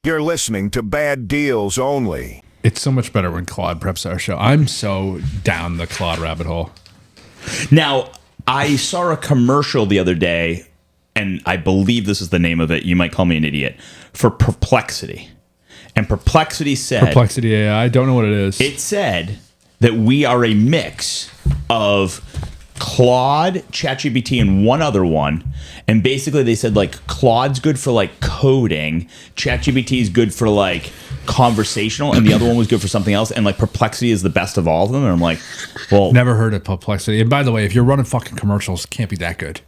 You're listening to Bad Deals Only. It's so much better when Claude preps our show. I'm so down the Claude rabbit hole. Now, I saw a commercial the other day, and I believe this is the name of it. You might call me an idiot. For Perplexity. And Perplexity said... Perplexity AI, I don't know what it is. It said that we are a mix of Claude, ChatGPT, and one other one. And basically they said, like, Claude's good for, like, coding. ChatGPT is good for, like, conversational. And the other one was good for something else. And, like, Perplexity is the best of all of them. And I'm like, well... Never heard of Perplexity. And by the way, if you're running fucking commercials, it can't be that good.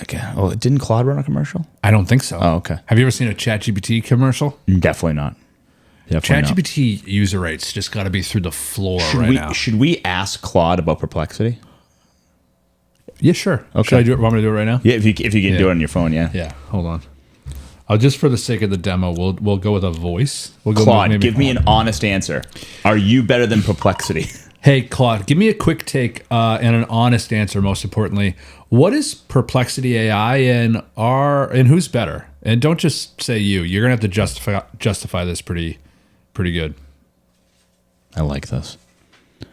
Okay. Well, didn't Claude run a commercial? I don't think so. Oh, okay. Have you ever seen a ChatGPT commercial? Definitely not. ChatGPT user rates just got to be through the floor now. Should we ask Claude about Perplexity? Yeah, sure. Okay. Should I do it? Want me to do it right now? Yeah, if you can do it on your phone, yeah. Yeah, hold on. Just for the sake of the demo, we'll go with a voice. We'll go Claude, give me an honest answer. Are you better than Perplexity? Hey, Claude, give me a quick take and an honest answer, most importantly. What is Perplexity AI and who's better? And don't just say you. You're going to have to justify this pretty good. I like this.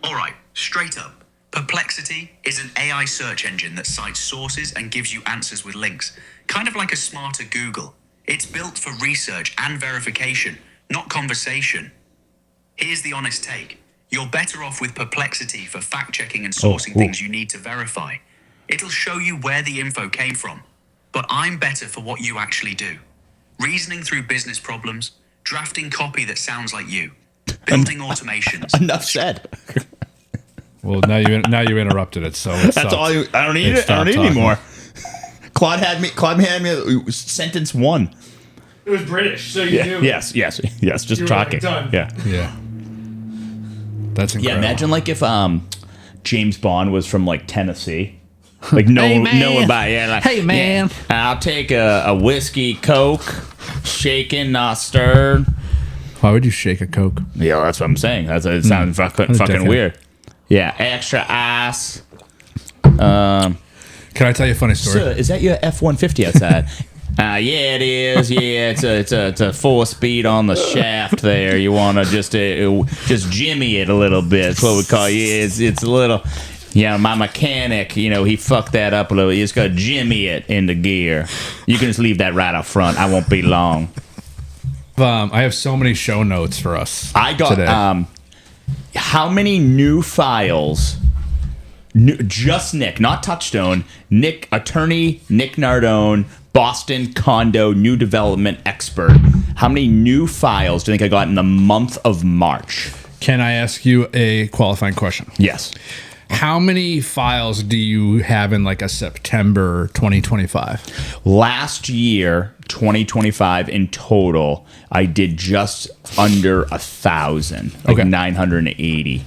All right, straight up. Perplexity is an AI search engine that cites sources and gives you answers with links, kind of like a smarter Google. It's built for research and verification, not conversation. Here's the honest take. You're better off with Perplexity for fact-checking and sourcing things you need to verify. It'll show you where the info came from. But I'm better for what you actually do. Reasoning through business problems, drafting copy that sounds like you, building automations. Enough said. Well, now you interrupted it, so let's That's stop. all. I don't need it. I don't need anymore. Claude had me sentence one. It was British, so you knew. Yes. Just You were talking. done. Yeah. That's incredible. Yeah. Imagine like if James Bond was from like Tennessee. Like no about like, Hey, man. yeah, I'll take a whiskey Coke, shaken not stirred. Why would you shake a Coke? Yeah, that's what I'm saying. It sounds fucking weird. Yeah, extra ice. Can I tell you a funny story? So, is that your F-150 outside? Yeah, it is. Yeah, it's a 4-speed on the shaft there. You want to just jimmy it a little bit. That's what we call it. It's a little. Yeah, my mechanic, he fucked that up a little. You just got to jimmy it into gear. You can just leave that right up front. I won't be long. I have so many show notes for us. I got today. How many new files? Just Nick, not Touchstone. Nick, attorney Nick Nardone, Boston condo new development expert. How many new files do you think I got in the month of March? Can I ask you a qualifying question? Yes. How many files do you have in like a September 2025? Last year, 2025 in total, I did just under 1,000, like Okay. 980.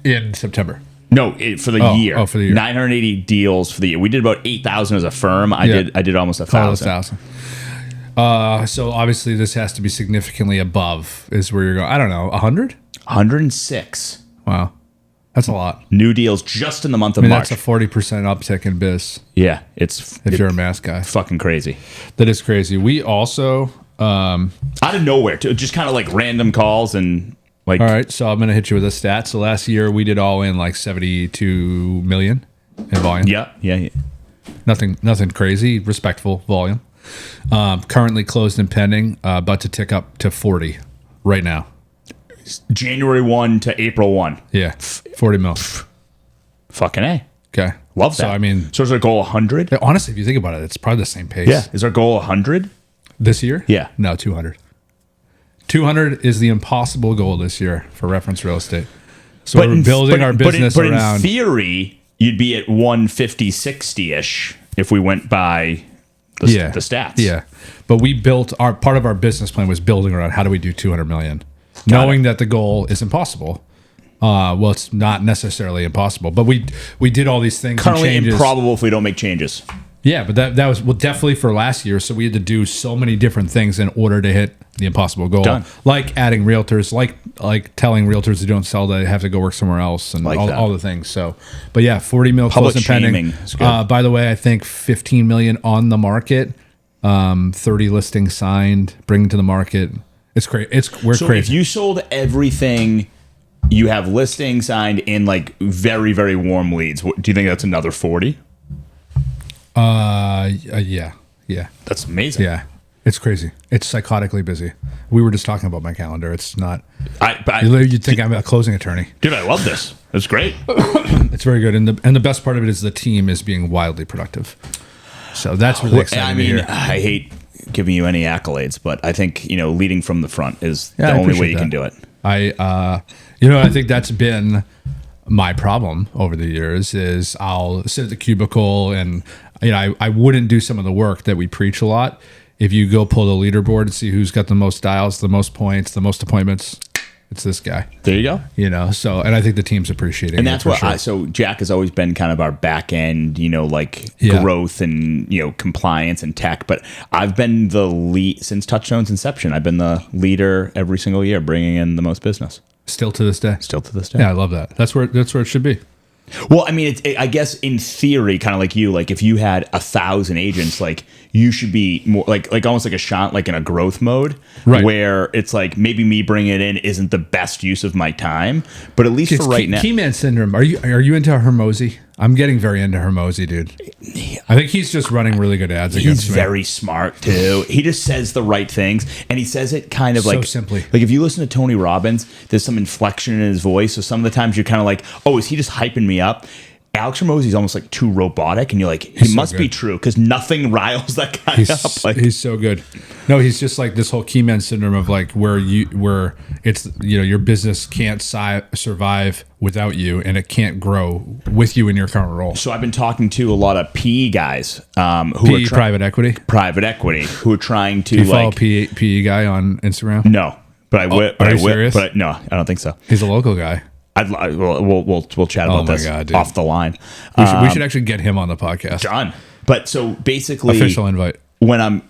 In September. No, for the year. Oh, for the year. 980 deals for the year. We did about 8,000 as a firm. I did almost 1,000. So obviously this has to be significantly above is where you're going. I don't know, 100? 106 Wow. That's a lot. new deals just in the month of March. That's a 40% uptick in biz Yeah, if you're a mask guy. fucking crazy. That is crazy. We also, Out of nowhere, too. Just kind of like random calls and like. all right, so I'm going to hit you with a stat. So last year we did all in like 72 million in volume. Yeah. Nothing crazy, respectful volume. Currently closed and pending, about to tick up to 40 right now. January 1 to April 1. Yeah, 40 mil. Fucking A. Okay. Love that. So, I mean, so is our goal 100? honestly, if you think about it, it's probably the same pace. Yeah. Is our goal 100? This year? Yeah. No, 200. 200 is the impossible goal this year for reference real estate. So we're building our business but around. in theory, you'd be at 150, 60-ish if we went by the stats. Yeah. But we built part of our business plan was building around how do we do 200 million? Knowing that the goal is impossible. Well, it's not necessarily impossible, but we did all these things. Currently and changes. improbable if we don't make changes. Yeah, but that was definitely for last year. So we had to do so many different things in order to hit the impossible goal. Done. Like adding realtors, like telling realtors who don't sell they have to go work somewhere else, and Like all the things. So, but yeah, 40 mil Public closed and pending. shaming is good. By the way, I think 15 million on the market, 30 listings signed, bringing to the market. It's crazy. We're So crazy. if you sold everything, you have listings signed in like very, very warm leads. Do you think that's another 40? Yeah. That's amazing. Yeah. It's crazy. It's psychotically busy. We were just talking about my calendar. It's not. You'd think I'm a closing attorney. Dude, I love this. It's great. It's very good, and the best part of it is the team is being wildly productive. So that's really exciting. I to mean, hear. I hate giving you any accolades, but I think leading from the front is Yeah, the I only way appreciate you can that. do it. I think that's been my problem over the years. Is I'll sit at the cubicle, and I wouldn't do some of the work that we preach a lot. If you go pull the leaderboard and see who's got the most dials, the most points, the most appointments, it's this guy. There you go. And I think the team's appreciating And it. that's for what sure. so Jack has always been kind of our back end, Yeah. growth and, compliance and tech. But I've been the lead since Touchstone's inception. I've been the leader every single year, bringing in the most business. Still to this day. Still to this day. Yeah, I love that. That's where it should be. Well, I mean, I guess in theory, kind of like you, like if you had 1,000 agents, like you should be more like almost like a shot, like in a growth mode, Right. where it's like maybe me bringing it in isn't the best use of my time, but at least It's for right now. key man syndrome. Are you into Hermosi? I'm getting very into Hermosi, dude. I think he's just running really good ads He's against me. very smart too. He just says the right things, and he says it kind of So like simply. Like if you listen to Tony Robbins, there's some inflection in his voice. So some of the times you're kind of like, oh, is he just hyping me up? Alex Hormozi is almost like too robotic, and you're like, he so must be good. true because nothing riles that guy up. Like, He's so good. No, he's just like this whole key man syndrome of like where it's your business can't survive without you, and it can't grow with you in your current role. so I've been talking to a lot of PE guys who PE, are private equity. private equity who are trying to Do you follow like PE guy on Instagram? no, but I will. are you serious? But no, I don't think so. He's a local guy. We'll chat about my this God, dude. off the line. We should actually get him on the podcast. Done. But so basically, Official invite. when I'm,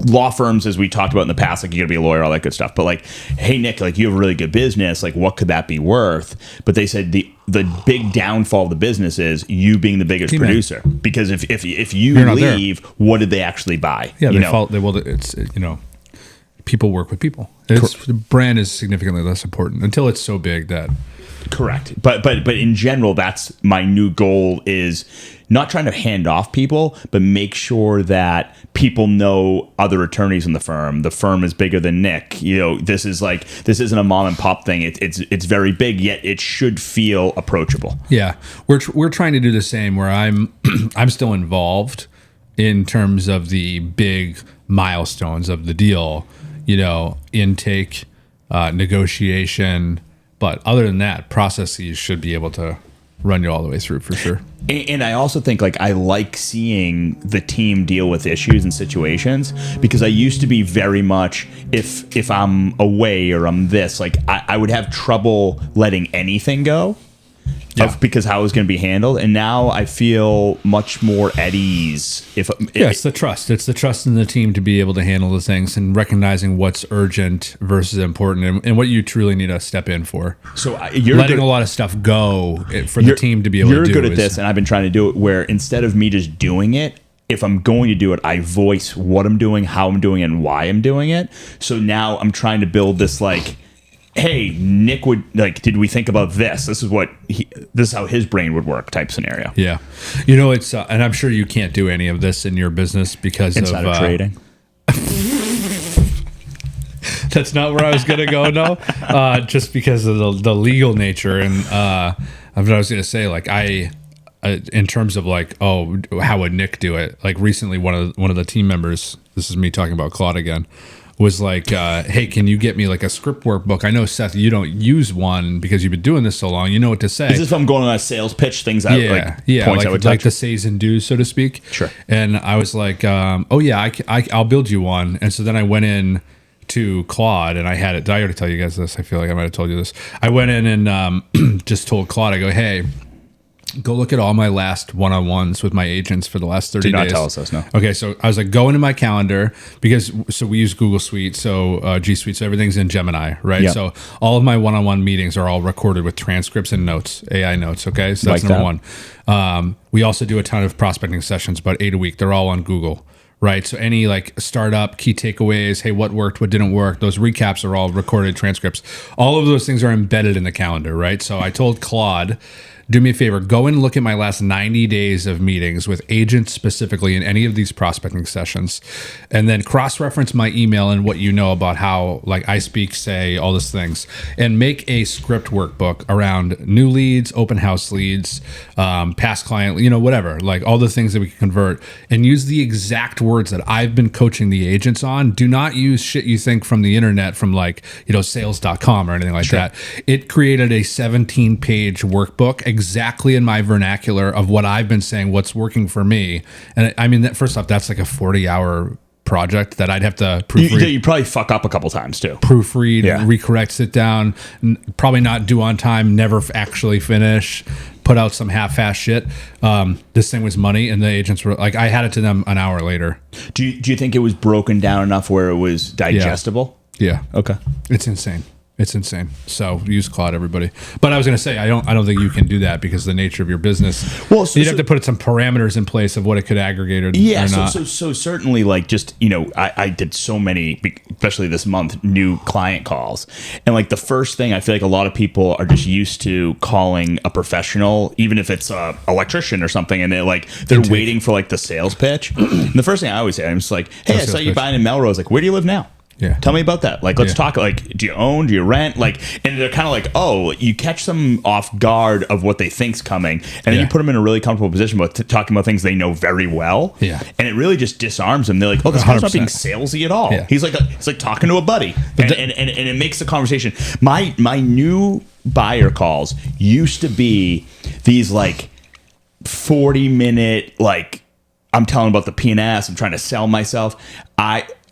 law firms, as we talked about in the past, like you got to be a lawyer, all that good stuff. But like, hey Nick, like you have a really good business. Like, what could that be worth? But they said the big downfall of the business is you being the biggest Teammate. producer. Because if you You're not there. leave, what did they actually buy? Yeah, it's people work with people. The brand is significantly less important until it's so big that. Correct. But in general, that's my new goal is not trying to hand off people, but make sure that people know other attorneys in the firm. The firm is bigger than Nick. This isn't a mom and pop thing. It's very big, yet it should feel approachable. Yeah, we're trying to do the same. Where I'm I'm still involved in terms of the big milestones of the deal. Intake, negotiation. But other than that, processes should be able to run you all the way through for sure. And I also think like I like seeing the team deal with issues and situations because I used to be very much if I'm away or I'm this, like I would have trouble letting anything go. Yeah. Because how it was going to be handled, and now I feel much more at ease. It's the trust. It's the trust in the team to be able to handle the things and recognizing what's urgent versus important, and what you truly need to step in for. So you're letting a lot of stuff go for the team to be able to do. You're good at this, and I've been trying to do it where instead of me just doing it, if I'm going to do it, I voice what I'm doing, how I'm doing it, and why I'm doing it. So now I'm trying to build this like, hey, Nick would like, did we think about this? This is how his brain would work type scenario. Yeah. It's, and I'm sure you can't do any of this in your business because Insider trading. That's not where I was going to go, no. Just because of the legal nature. And I was going to say, like, in terms of like, oh, how would Nick do it? Like recently, one of the team members, this is me talking about Claude again, was like, hey, can you get me like a script workbook? I know, Seth, you don't use one because you've been doing this so long. You know what to say. Is this if I'm going on a sales pitch, things that points I would touch? Like the says and do's, so to speak. Sure. And I was like, oh yeah, I'll build you one. And so then I went in to Claude and I had it. Did I already tell you guys this? I feel like I might have told you this. I went in and just told Claude, I go, hey, go look at all my last one-on-ones with my agents for the last 30 days. Do not tell us this, no. Okay, so I was like, go into my calendar so we use Google Suite, so G Suite, so everything's in Gemini, right? Yep. So all of my one-on-one meetings are all recorded with transcripts and notes, AI notes, okay? So that's Like number one. We also do a ton of prospecting sessions, about 8 a week. They're all on Google, right? So any like startup key takeaways, hey, what worked, what didn't work, those recaps are all recorded transcripts. All of those things are embedded in the calendar, right? So I told Claude, do me a favor, go and look at my last 90 days of meetings with agents specifically in any of these prospecting sessions, and then cross-reference my email and what you know about how like I speak, say, all those things, and make a script workbook around new leads, open house leads, past client, whatever, like all the things that we can convert, and use the exact words that I've been coaching the agents on. Do not use shit you think from the internet from like, sales.com or anything like that. It created a 17-page workbook exactly in my vernacular of what I've been saying, what's working for me. And I mean, first off, that's like a 40-hour project that I'd have to proofread. You probably fuck up a couple times too. Proofread, recorrect, sit down, probably not do on time, never actually finish, put out some half-ass shit. This thing was money, and the agents were like, I had it to them an hour later. Do you think it was broken down enough where it was digestible? Yeah. Okay. It's insane. It's insane. So use Claude, everybody. But I was going to say, I don't think you can do that because of the nature of your business. Well, you'd have to put some parameters in place of what it could aggregate or not. So certainly, like, just, I did so many, especially this month, new client calls. And like the first thing, I feel like a lot of people are just used to calling a professional, even if it's a electrician or something, and they're waiting for like the sales pitch. And the first thing I always say, I'm just like, hey, I saw you buying in Melrose. Like, where do you live now? Yeah. Tell me about that. Like, let's talk. Like, do you own? Do you rent? Like, and they're kind of like, oh, you catch them off guard of what they think's coming, and then you put them in a really comfortable position about talking about things they know very well. Yeah. And it really just disarms them. They're like, oh, this guy's not being salesy at all. Yeah. He's like, it's like talking to a buddy, and it makes the conversation. My new buyer calls used to be these like 40-minute like, I'm telling about the P&S. I'm trying to sell myself.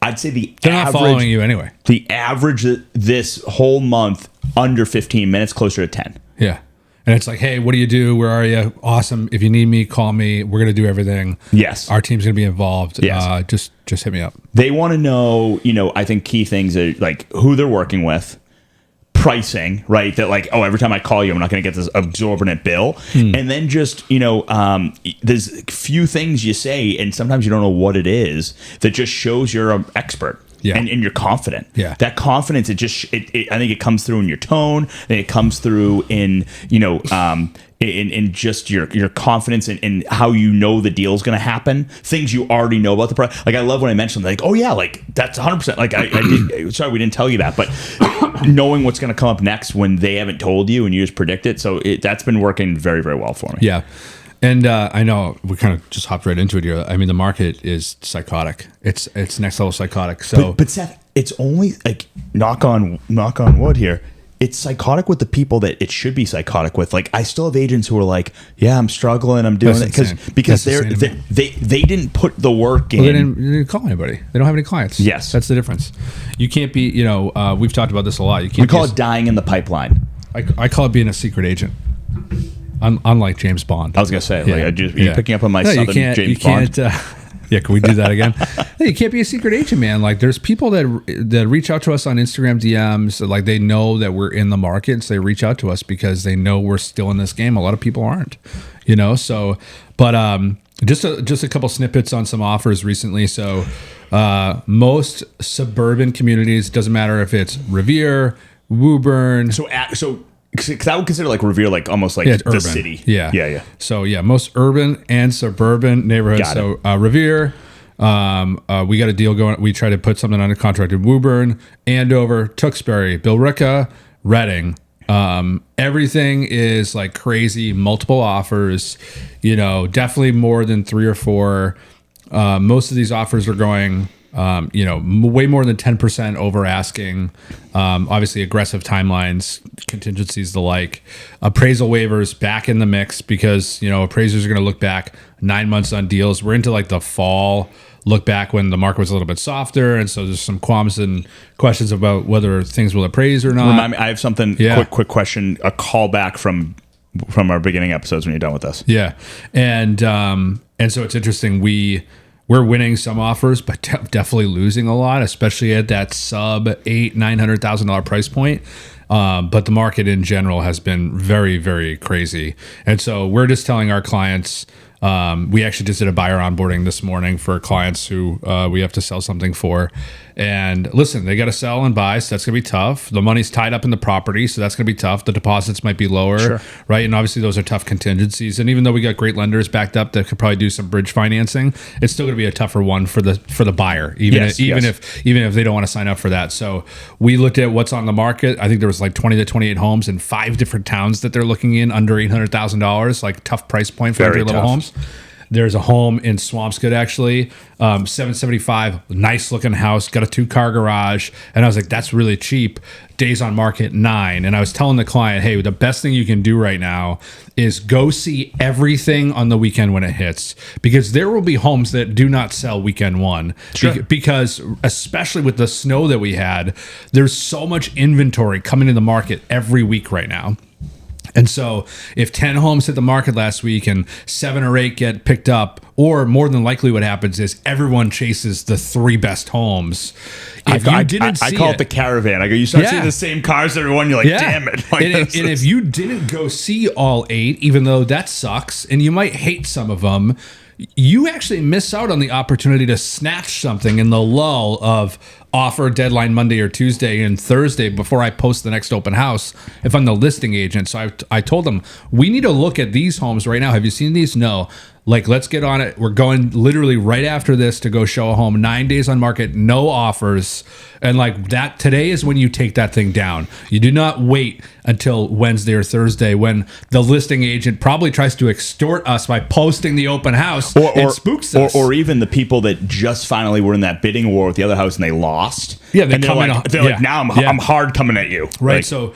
I'd say they're not following you anyway. The average this whole month under 15 minutes, closer to 10. Yeah. And it's like, hey, what do you do? Where are you? Awesome. If you need me, call me. We're going to do everything. Yes. Our team's going to be involved. Yes. Just hit me up. They want to know, I think key things are like who they're working with, pricing, right? That like, oh, every time I call you, I'm not going to get this exorbitant bill. And then just, there's few things you say, and sometimes you don't know what it is, that just shows you're an expert. Yeah. And you're confident. Yeah. That confidence, I think it comes through in your tone, and it comes through in, in just your confidence in how you know the deal's going to happen. Things you already know about the product. Like, I love when I mention, like, oh yeah, like that's 100%. Like I did, sorry, we didn't tell you that, but knowing what's going to come up next when they haven't told you and you just predict it. So that's been working very, very well for me. Yeah. And I know we kind of just hopped right into it here. I mean, the market is psychotic. It's next level psychotic. So, but Seth, it's only like knock on wood here. It's psychotic with the people that it should be psychotic with. Like, I still have agents who are like, yeah, I'm struggling, I'm doing it because they didn't put the work in. Well, they didn't call anybody. They don't have any clients. Yes, that's the difference. You can't be. We've talked about this a lot. You can't. We call it dying in the pipeline. I call it being a secret agent. Unlike James Bond. I was gonna say, are you picking up on my southern James Bond? Can we do that again? Hey, you can't be a secret agent, man. Like, there's people that reach out to us on Instagram DMs. Like, they know that we're in the market, so they reach out to us because they know we're still in this game. A lot of people aren't, So, but just a couple snippets on some offers recently. So, most suburban communities, doesn't matter if it's Revere, Woburn. Because I would consider like Revere like almost like the urban. city. Yeah. So most urban and suburban neighborhoods. Revere, we got a deal going. We tried to put something under contract in Woburn, Andover, Tewksbury, Billerica, Reading. Everything is like crazy, multiple offers. Definitely more than 3 or 4. Most of these offers are going. Way more than 10% over asking. Obviously, aggressive timelines, contingencies, the like. Appraisal waivers back in the mix because appraisers are going to look back 9 months on deals. We're into like the fall look back when the market was a little bit softer, and so there's some qualms and questions about whether things will appraise or not. Remind me, I have something. Quick question. A callback from our beginning episodes when you're done with this. Yeah, and so it's interesting. We're winning some offers, but definitely losing a lot, especially at that sub $800,000-$900,000 price point. But the market in general has been very, very crazy. And so we're just telling our clients, We actually just did a buyer onboarding this morning for clients who we have to sell something for. And listen, they got to sell and buy, so that's going to be tough. The money's tied up in the property, so that's going to be tough. The deposits might be lower, right? And obviously those are tough contingencies. And even though we got great lenders backed up that could probably do some bridge financing, it's still going to be a tougher one for the buyer, even if they don't want to sign up for that. So we looked at what's on the market. I think there was like 20 to 28 homes in 5 different towns that they're looking in under $800,000, like tough price point for entry level homes. There's a home in Swampscott, actually, $775, nice looking house, got a 2-car garage. And I was like, that's really cheap. Days on market 9. And I was telling the client, hey, the best thing you can do right now is go see everything on the weekend when it hits, because there will be homes that do not sell weekend 1. Because especially with the snow that we had, there's so much inventory coming in the market every week right now. And so if 10 homes hit the market last week and 7 or 8 get picked up, or more than likely what happens is everyone chases the 3 best homes. If you didn't see I call it the caravan. I go, you start seeing the same cars, everyone, you're like, damn it. Like, and if you didn't go see all 8, even though that sucks, and you might hate some of them, you actually miss out on the opportunity to snatch something in the lull of offer deadline Monday or Tuesday and Thursday before I post the next open house if I'm the listing agent. So I told them, we need to look at these homes right now. Have you seen these? No. Like, let's get on it. We're going literally right after this to go show a home. 9 days on market, no offers. And like that, today is when you take that thing down. You do not wait until Wednesday or Thursday when the listing agent probably tries to extort us by posting the open house and spooks us. Or even the people that just finally were in that bidding war with the other house and they lost. Yeah, they and come in. They're like, now I'm hard coming at you. Right. Like, so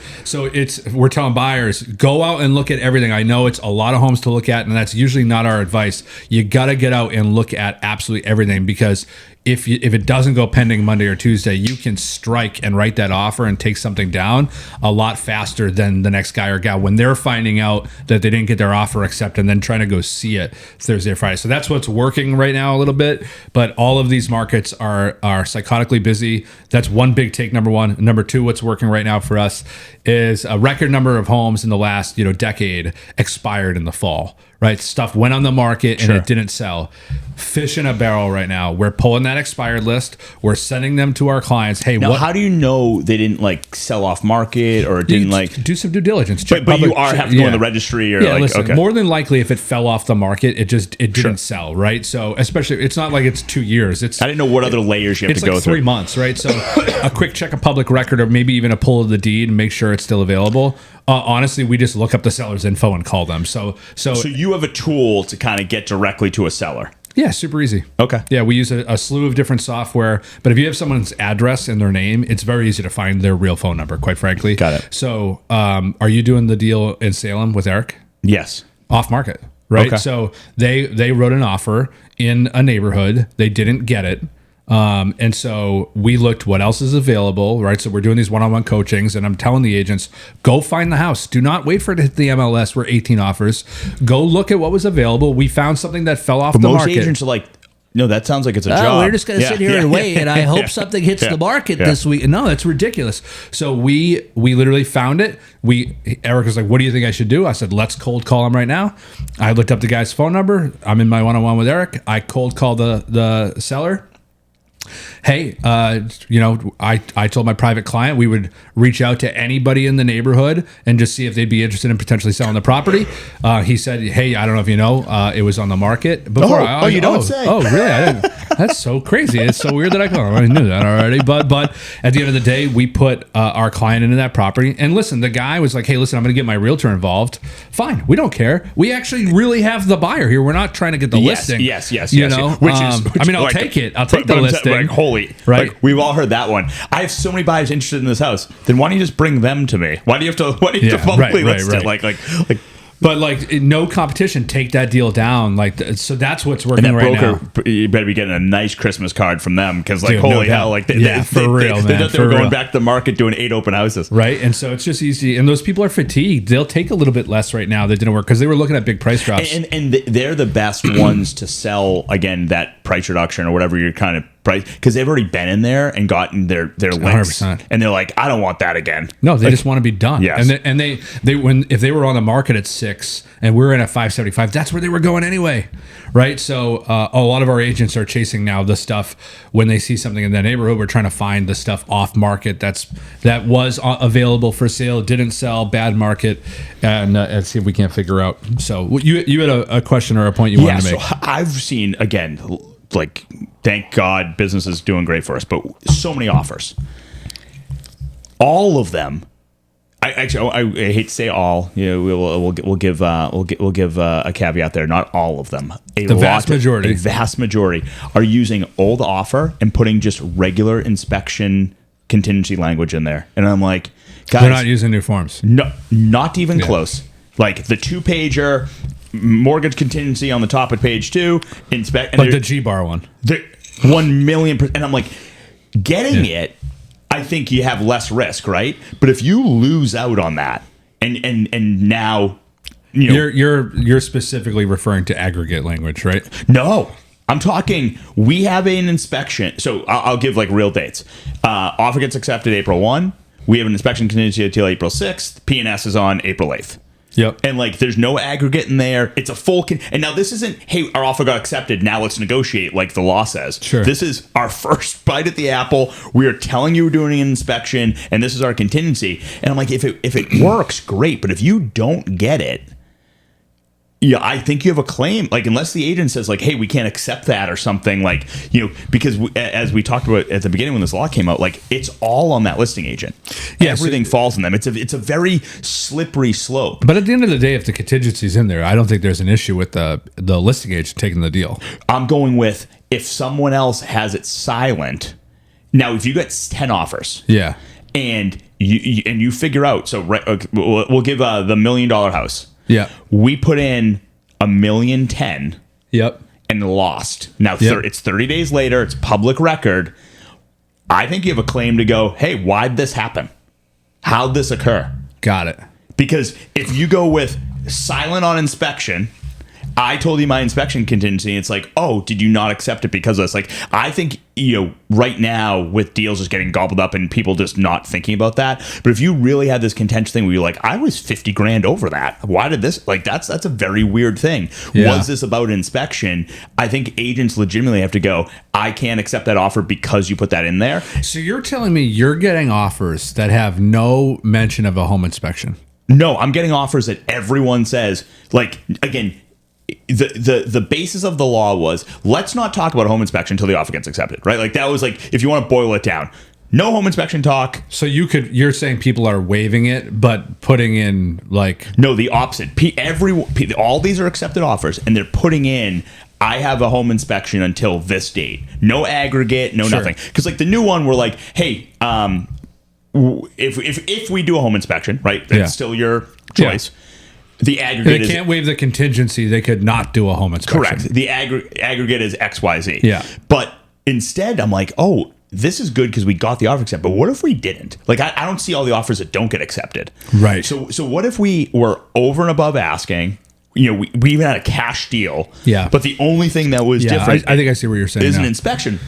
we're telling buyers, go out and look at everything. I know it's a lot of homes to look at, and that's usually not our advice. You got to get out and look at absolutely everything, because if it doesn't go pending Monday or Tuesday, you can strike and write that offer and take something down a lot faster than the next guy or gal when they're finding out that they didn't get their offer accepted and then trying to go see it Thursday or Friday. So that's what's working right now a little bit. But all of these markets are psychotically busy. That's one big take, number one. Number two, what's working right now for us is a record number of homes in the last decade expired in the fall. Right, stuff went on the market and it didn't sell. Fish in a barrel right now. We're pulling that expired list. We're sending them to our clients. Hey, now, how do you know they didn't like sell off market or didn't do some due diligence? But you have to go in the registry or listen, more than likely, if it fell off the market, it didn't sell. Right, so especially it's not like it's 2 years. I didn't know what other layers you have to go through. It's like 3 months, right? So a quick check of public record, or maybe even a pull of the deed and make sure it's still available. Honestly, we just look up the seller's info and call them. So you have a tool to kind of get directly to a seller. Yeah, super easy. Okay. Yeah, we use a slew of different software, but if you have someone's address and their name, it's very easy to find their real phone number, quite frankly. Got it. So are you doing the deal in Salem with Eric? Yes. Off market, right? Okay. So they wrote an offer in a neighborhood. They didn't get it. And so we looked what else is available, right? So we're doing these one-on-one coachings, and I'm telling the agents, go find the house. Do not wait for it to hit the MLS. We're 18 offers. Go look at what was available. We found something that fell off the market. Most agents are like, no, that sounds like it's a job. We're just going to sit here and wait, and I hope something hits the market this week. No, that's ridiculous. So we literally found it. Eric was like, what do you think I should do? I said, let's cold call him right now. I looked up the guy's phone number. I'm in my one-on-one with Eric. I cold called the seller. Hey, I told my private client we would reach out to anybody in the neighborhood and just see if they'd be interested in potentially selling the property. He said, hey, I don't know if you know, it was on the market before. You don't say. Oh, really? I didn't. That's so crazy. It's so weird that I already knew that already. But at the end of the day, we put our client into that property. And listen, the guy was like, hey, listen, I'm going to get my realtor involved. Fine. We don't care. We actually really have the buyer here. We're not trying to get the listing. Yes. You know, which I'll take it. I'll take the listing. Like, holy, right? Like, we've all heard that one. I have so many buyers interested in this house. Then why don't you just bring them to me? Why do you have to publicly list it? Like. But like no competition, take that deal down. Like so, that's what's working and that right broker, now. You better be getting a nice Christmas card from them because, like, Dude, holy hell, like for real, man. They thought they were going back to the market doing 8 open houses, right? And so it's just easy. And those people are fatigued. They'll take a little bit less right now that didn't work because they were looking at big price drops. And they're the best ones to sell again. That price reduction or whatever you're kind of price, because they've already been in there and gotten their links, 100%. and they're like, I don't want that again. No, they just want to be done. Yes. And they when if they were on the market at 6 and we're in at 575, that's where they were going anyway, right? So a lot of our agents are chasing now the stuff when they see something in that neighborhood. We're trying to find the stuff off market that was available for sale, didn't sell, bad market, and see if we can't figure out. So you had a question or a point you wanted to make. So I've seen, again, like, thank God business is doing great for us, but so many offers. All of them. I hate to say all. You know, we'll give a caveat there. Not all of them. A vast majority are using old offer and putting just regular inspection contingency language in there. And I'm like, guys, they're not using new forms. No, not even close. Like the 2-pager. Mortgage contingency on the top of page 2. Inspect, like the G-bar one. 1,000,000%. And I'm like, getting it, I think you have less risk, right? But if you lose out on that, and now, you know, you're specifically referring to aggregate language, right? No, I'm talking. We have an inspection. So I'll give like real dates. Offer gets accepted April 1. We have an inspection contingency until April 6th. P&S is on April 8th. Yep. And like, there's no aggregate in there. It's a full. And now this isn't, hey, our offer got accepted. Now let's negotiate like the law says. Sure. This is our first bite at the apple. We are telling you we're doing an inspection, and this is our contingency. And I'm like, if it works, great. But if you don't get it, yeah, I think you have a claim. Like, unless the agent says like, hey, we can't accept that or something, like, you know, because as we talked about at the beginning when this law came out, like, it's all on that listing agent. Yeah, everything falls on them. It's a very slippery slope. But at the end of the day, if the contingency's in there, I don't think there's an issue with the listing agent taking the deal. I'm going with, if someone else has it silent. Now, if you get 10 offers, yeah, and you figure out, so we'll give the $1 million house. Yeah. We put in $1,010,000. Yep. And lost. Now, it's 30 days later. It's public record. I think you have a claim to go, hey, why'd this happen? How'd this occur? Got it. Because if you go with silent on inspection, I told you my inspection contingency. It's like, oh, did you not accept it because of this? Like, I think, you know, right now with deals just getting gobbled up and people just not thinking about that. But if you really had this contentious thing where you're like, I was 50 grand over that. Why did this? Like, that's a very weird thing. Yeah. Was this about inspection? I think agents legitimately have to go, I can't accept that offer because you put that in there. So you're telling me you're getting offers that have no mention of a home inspection? No, I'm getting offers that everyone says, like, again, the basis of the law was, let's not talk about a home inspection until the offer gets accepted, right? Like, that was like, if you want to boil it down, no home inspection talk. So you're saying people are waiving it, but putting in like, no, the opposite. All these are accepted offers, and they're putting in, I have a home inspection until this date. No aggregate, no nothing. Because like the new one, we're like, hey, if we do a home inspection, right? That's still your choice. Yeah. The aggregate they can't waive the contingency. They could not do a home inspection. Correct. The aggregate is XYZ. Yeah. But instead, I'm like, oh, this is good because we got the offer accepted. But what if we didn't? Like, I don't see all the offers that don't get accepted. Right. So what if we were over and above asking? You know, we even had a cash deal. Yeah. But the only thing that was different, I think I see what you're saying, is now. An inspection.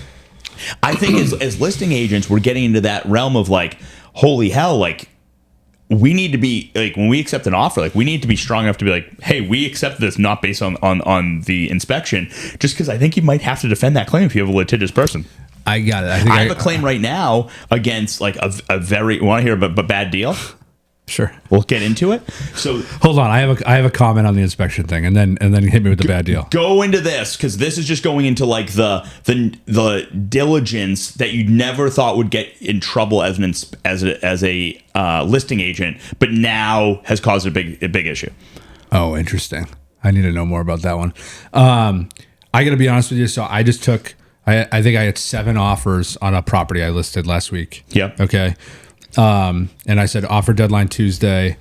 I think as listing agents, we're getting into that realm of like, holy hell, like, we need to be like, when we accept an offer, like, we need to be strong enough to be like, hey, we accept this not based on the inspection, just because I think you might have to defend that claim if you have a litigious person. I got it. I have a claim right now against like a very, want to hear about a bad deal? Sure. We'll get into it. So hold on, I have a comment on the inspection thing, and then hit me with the bad deal. Go into this, because this is just going into like the diligence that you never thought would get in trouble as a listing agent, but now has caused a big issue. Oh, interesting. I need to know more about that one. I got to be honest with you. So I just took. I think I had 7 offers on a property I listed last week. Yep. Okay. And I said offer deadline Tuesday.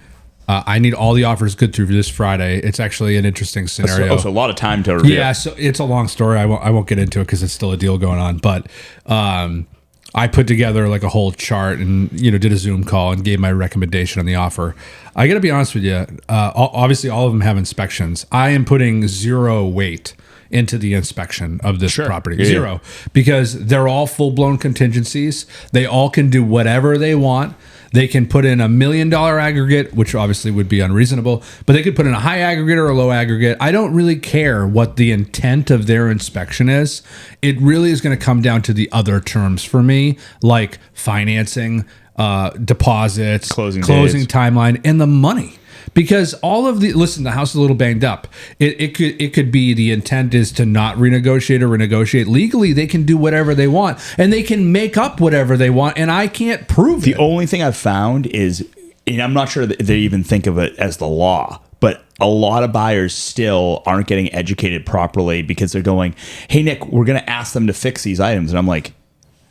I need all the offers good through this Friday. It's actually an interesting scenario. So a lot of time to review. Yeah, so it's a long story. I won't get into it because it's still a deal going on. But I put together like a whole chart and did a Zoom call and gave my recommendation on the offer. I got to be honest with you. Obviously, all of them have inspections. I am putting 0 weight into the inspection of this property. Yeah, Zero. Because they're all full-blown contingencies. They all can do whatever they want. They can put in $1 million aggregate, which obviously would be unreasonable, but they could put in a high aggregate or a low aggregate. I don't really care what the intent of their inspection is. It really is going to come down to the other terms for me, like financing, deposits, closing timeline, and the money. Because all of the house is a little banged up. It could be the intent is to not renegotiate or renegotiate. Legally, they can do whatever they want, and they can make up whatever they want, and I can't prove The it. only thing I've found is, and I'm not sure that they even think of it as the law, but a lot of buyers still aren't getting educated properly because they're going, "Hey, Nick, we're going to ask them to fix these items," and I'm like,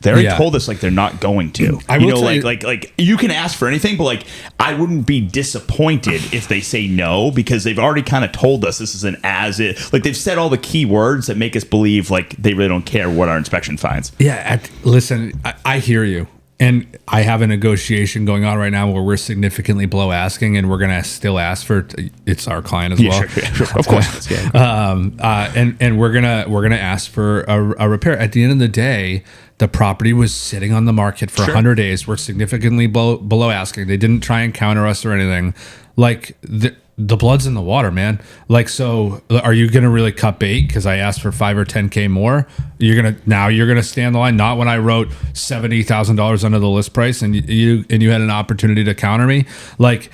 they already told us like they're not going to. I you will know, tell you- like you can ask for anything, but like I wouldn't be disappointed if they say no because they've already kind of told us this is an as it. Like they've said all the key words that make us believe like they really don't care what our inspection finds. Yeah, listen, I hear you. And I have a negotiation going on right now where we're significantly below asking, and we're going to still ask for it's our client as well. Sure. Of course. And we're gonna ask for a repair. At the end of the day, the property was sitting on the market for 100 days. We're significantly below asking. They didn't try and counter us or anything. Like the blood's in the water, man. Like, so are you gonna really cut bait because I asked for $5 or $10K more? You're gonna stand the line. Not when I wrote $70,000 under the list price, and you had an opportunity to counter me. Like,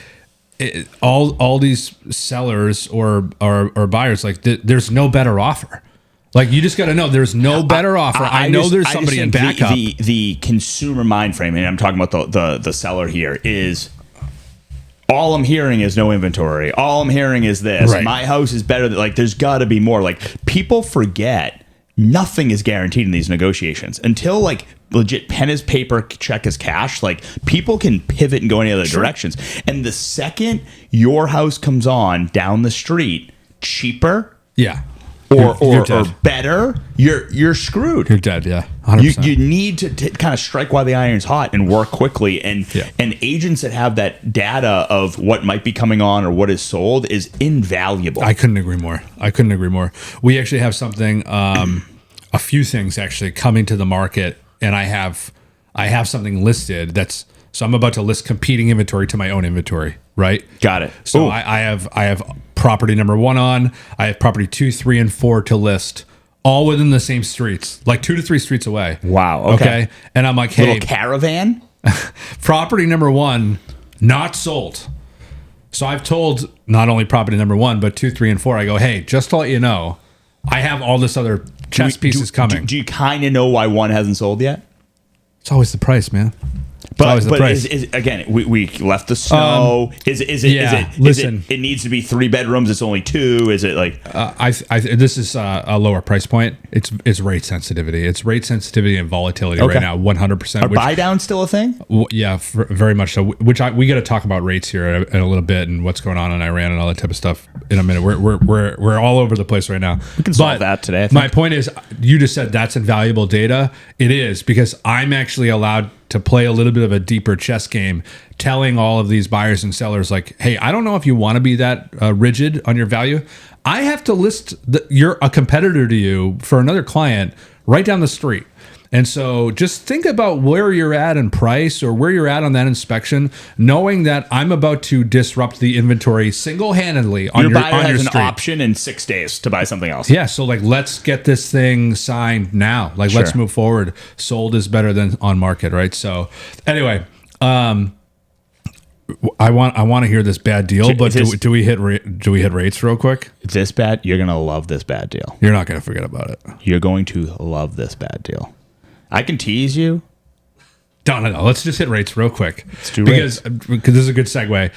all these sellers or buyers, like there's no better offer. Like, you just got to know there's no better offer. I know there's somebody in backup. The consumer mind frame, and I'm talking about the seller here, is all I'm hearing is no inventory. All I'm hearing is this. Right. My house is better. Like, there's got to be more. Like, people forget nothing is guaranteed in these negotiations until like legit pen is paper, check is cash. Like, people can pivot and go any other directions. And the second your house comes on down the street cheaper, Yeah. or dead. better, you're screwed. You're dead. Yeah. 100%. You need to kind of strike while the iron's hot and work quickly. And Yeah. and agents that have that data of what might be coming on or what is sold is invaluable. I couldn't agree more. We actually have something, a few things actually coming to the market, and I have something listed so I'm about to list competing inventory to my own inventory, right? Got it. So Ooh. I have property number 1 on, I have property 2, 3, and 4 to list, all within the same streets, like 2 to 3 streets away. Wow, okay. And I'm like, hey, Little caravan. property number 1 not sold. So I've told not only property number 1 but 2, 3, and 4. I go, hey, just to let you know, I have all this other chess pieces coming. Do you kind of know why one hasn't sold yet? It's always the price, man. But is again, we left the snow. Listen. It needs to be 3 bedrooms. It's only 2. Is it like? This is a lower price point. It's rate sensitivity. It's rate sensitivity and volatility right now. 100%. Are buy down still a thing? Yeah, very much so. We got to talk about rates here in a little bit and what's going on in Iran and all that type of stuff in a minute. We're all over the place right now. We can solve that today, I think. My point is, you just said that's invaluable data. It is, because I'm actually allowed to play a little bit of a deeper chess game, telling all of these buyers and sellers, like, hey, I don't know if you want to be that rigid on your value. I have to list you're a competitor to you for another client right down the street. And so just think about where you're at in price or where you're at on that inspection, knowing that I'm about to disrupt the inventory single-handedly on Your your buyer on your has an street. option in 6 days to buy something else. Yeah, so like, let's get this thing signed now. Like, let's Sure. move forward. Sold is better than on market, right? So anyway, I want to hear this bad deal, but do we hit rates real quick? This bad, you're gonna love this bad deal. You're not going to forget about it. You're going to love this bad deal. I can tease you. No. Let's just hit rates real quick. Let's do because this is a good segue.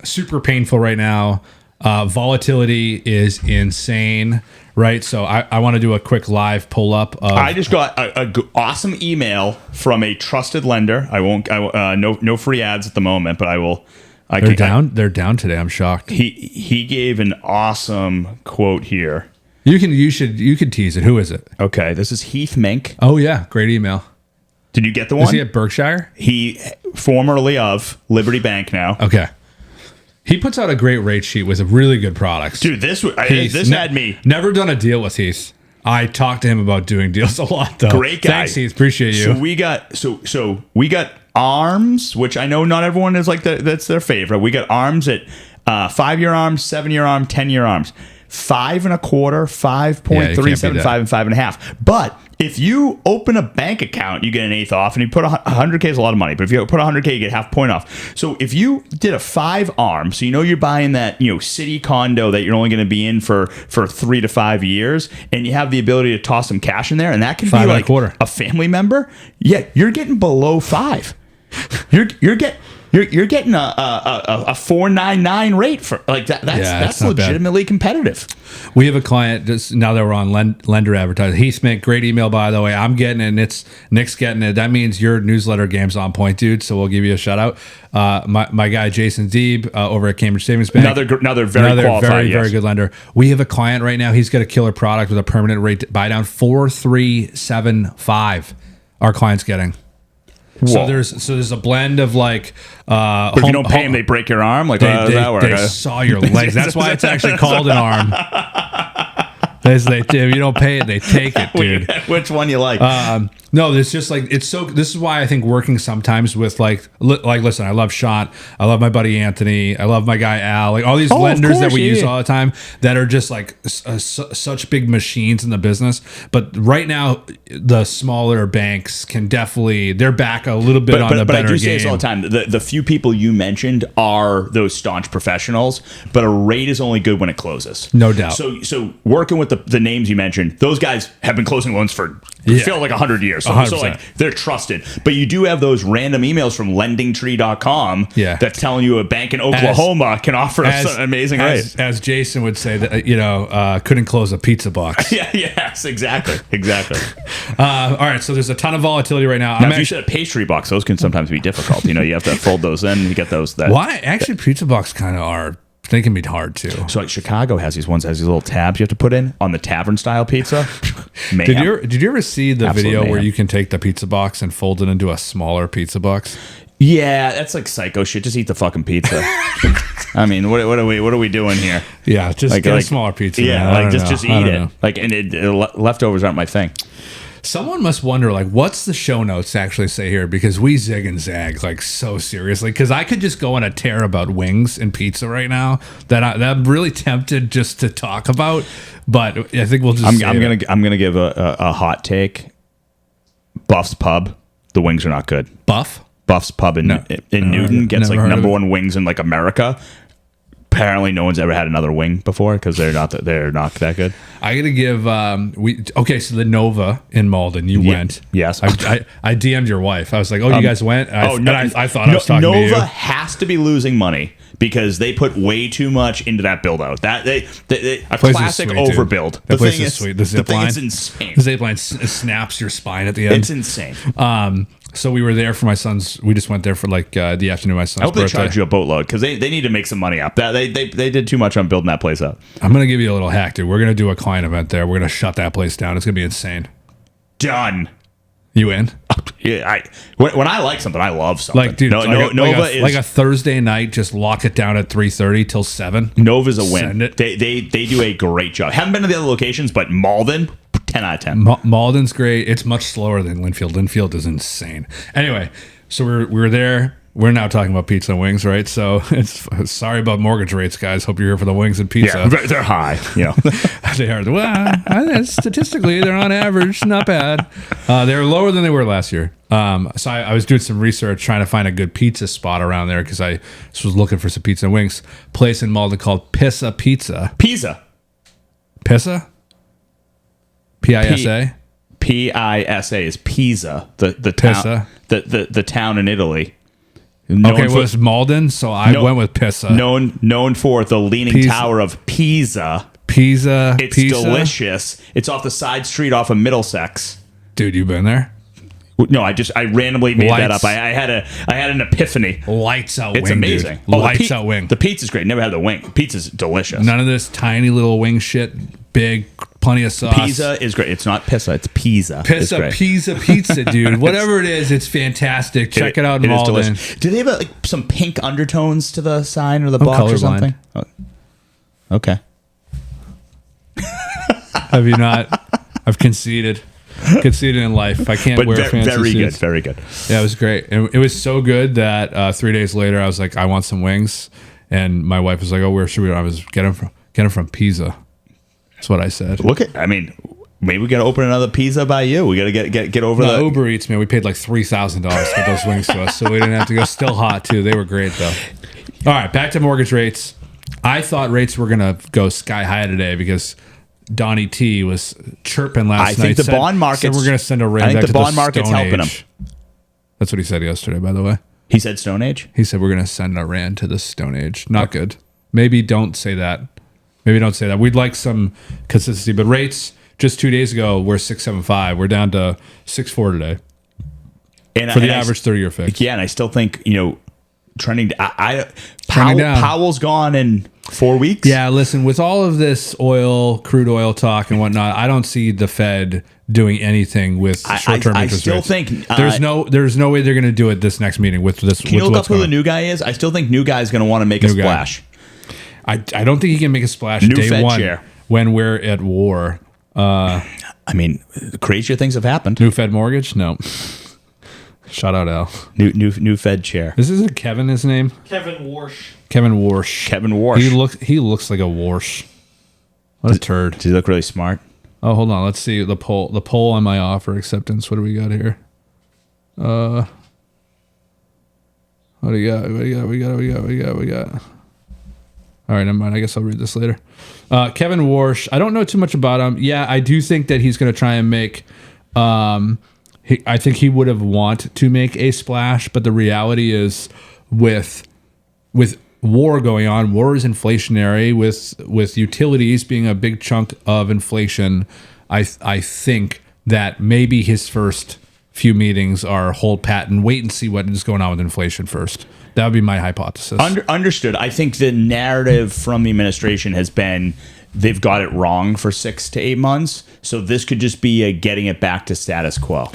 Super painful right now. Volatility is insane, right? So I want to do a quick live pull up of. I just got a awesome email from a trusted lender. I won't. No free ads at the moment, but I will. They're down today. I'm shocked. He gave an awesome quote here. You could tease it. Who is it? Okay, this is Heath Mink. Oh yeah, great email. Did you get the one? Is he at Berkshire? He formerly of Liberty Bank now. Okay. He puts out a great rate sheet with really good products. Dude, this had me. Never done a deal with Heath. I talked to him about doing deals a lot, though. Great guy. Thanks, Heath. Appreciate you. So we got ARMs, which I know not everyone is like that's their favorite. We got ARMs at 5-year ARMs, 7-year ARM, 10-year ARMs. 5.25, 5.375, and 5.5. But if you open a bank account, you get an eighth off, and you put 100K is a lot of money. But if you put 100K, you get half point off. So if you did a 5 ARM, so you know you're buying that city condo that you're only going to be in for 3 to 5 years, and you have the ability to toss some cash in there, and that can be like a family member. Yeah, you're getting below 5. You're getting a 4.99 rate for like that. That's legitimately competitive. We have a client just now that we're on lender advertising. Heath Smith, great email by the way. I'm getting it. And Nick's getting it. That means your newsletter game's on point, dude. So we'll give you a shout out. My guy Jason Deeb over at Cambridge Savings Bank. Another very qualified, very good lender. We have a client right now. He's got a killer product with a permanent rate buy down 4.375. Our client's getting. Whoa. So there's a blend of like. But if you don't pay them, they break your arm. Like how does that work? They saw your legs. That's why it's actually called an arm. If you don't pay it, they take it, dude. Which one you like? No, it's just like it's so. This is why I think working sometimes with like listen, I love Sean, I love my buddy Anthony, I love my guy Al, like all these lenders that we use all the time that are just like such big machines in the business. But right now, the smaller banks can definitely they're back a little bit on the better game. But I do say this all the time. The few people you mentioned are those staunch professionals, but a rate is only good when it closes. No doubt. So working with the names you mentioned, those guys have been closing loans for feel like 100 years. So like they're trusted. But you do have those random emails from lendingtree.com that's telling you a bank in Oklahoma can offer an amazing rate. As Jason would say, that couldn't close a pizza box. Yes, exactly. All right, so there's a ton of volatility right now. If you said a pastry box, those can sometimes be difficult. You have to fold those in. You get those. Why? Actually, pizza box kind of are. They can be hard too. So like Chicago has these little tabs you have to put in on the tavern style pizza. Did you ever see the video where you can take the pizza box and fold it into a smaller pizza box? Yeah, that's like psycho shit. Just eat the fucking pizza. I mean, what are we doing here? Yeah, just get a smaller pizza. Yeah, man. just eat it. Like, and leftovers aren't my thing. Someone must wonder, like, what's the show notes actually say here? Because we zig and zag, like, so seriously. Because I could just go on a tear about wings and pizza right now that I'm really tempted just to talk about. But I think we'll just. I'm gonna give a hot take. Buff's Pub, the wings are not good. Buff's Pub in Newton gets like number one wings in like America. Apparently, no one's ever had another wing before because they're not that good. I got to give so the Nova in Malden, you went. Yes, I DM'd your wife. I was like, "Oh, you guys went?" I thought I was talking Nova to you. Nova has to be losing money because they put way too much into that build out. That a classic overbuild. That place is sweet. The zip line is insane. The zip line snaps your spine at the end. It's insane. So we were there for my son's. We just went there for like the afternoon of my son's birthday. I hope they charge you a boatload because they need to make some money up. They did too much on building that place up. I'm gonna give you a little hack, dude. We're gonna do a client event there. We're gonna shut that place down. It's gonna be insane. Done. You in? Yeah. When I like something, I love something. Like, dude, Nova is like a Thursday night. Just lock it down at 3:30 till 7. Nova's a win. They do a great job. Haven't been to the other locations, but Malden. 10 out of 10. Malden's great. It's much slower than Linfield. Linfield is insane. Anyway, so we were there. We're now talking about pizza and wings, right? So sorry about mortgage rates, guys. Hope you're here for the wings and pizza. Yeah, they're high. They are. Well, statistically, they're on average not bad. They're lower than they were last year. So I was doing some research trying to find a good pizza spot around there because I just was looking for some pizza and wings. Place in Malden called Pissa Pizza. Pizza. Pissa? P-I-S-A? P-I-S-A is Pisa, the Pisa. town, the town in Italy. Was Malden, so I went with Pisa. Known for the Leaning Tower of Pisa. It's delicious. It's off the side street off of Middlesex. Dude, you been there? No, I randomly made that up. I had an epiphany. Lights out wing. It's amazing. Lights out wing. The pizza's great. Never had the wing. Pizza's delicious. None of this tiny little wing shit. big, plenty of sauce. Pizza is great. It's not pizza. It's pizza. It's great. Pizza, dude. Whatever it is, it's fantastic. Check it out in It is Malden. delicious. Do they have some pink undertones to the sign or the box or something? Oh. Okay. Have you not? I've conceded. Conceded in life. I can't wear fancy very suits. good. Very good. Yeah, it was great. And it was so good that 3 days later, I was like, I want some wings. And my wife was like, oh, where should we? I was get them from Pizza. That's what I said. Maybe we got to open another pizza by you. We got to get over the Uber Eats, man. We paid like $3,000 for those wings to us, so we didn't have to go. Still hot too. They were great though. All right, back to mortgage rates. I thought rates were gonna go sky high today because Donnie T was chirping last night. I think the bond market. Said we're gonna send a rand. I think the bond market's helping him. That's what he said yesterday, by the way. He said Stone Age. He said we're gonna send a rand to the Stone Age. Not good. Maybe don't say that. We'd like some consistency, but rates just 2 days ago were 6.75. We're down to 6.4 today for the average 30-year fix. Yeah, and I still think trending. Trending down. Powell's gone in 4 weeks. Yeah, listen, with all of this crude oil talk and whatnot, I don't see the Fed doing anything with short-term interest rates. I still think there's no way they're going to do it this next meeting with this. Can you look up who the new guy is? I still think new guy is going to want to make a splash. I don't think he can make a splash New day Fed one chair. when we're at war. Crazier things have happened. New Fed mortgage? No. Shout out Al. New Fed chair. This isn't Kevin. His name? Kevin Warsh. Kevin Warsh. Kevin Warsh. He looks like a Warsh. What a turd. Does he look really smart? Oh, hold on. Let's see the poll. The poll on my offer acceptance. What do we got here? What do you got? We got. All right, never mind. I guess I'll read this later. Kevin Warsh. I don't know too much about him. Yeah, I do think that he's going to try and make. I think he would have want to make a splash, but the reality is, with war going on, war is inflationary. With utilities being a big chunk of inflation, I think that maybe his first few meetings are hold pat and wait and see what is going on with inflation first. That would be my hypothesis. Understood. I think the narrative from the administration has been they've got it wrong for 6 to 8 months. So this could just be a getting it back to status quo.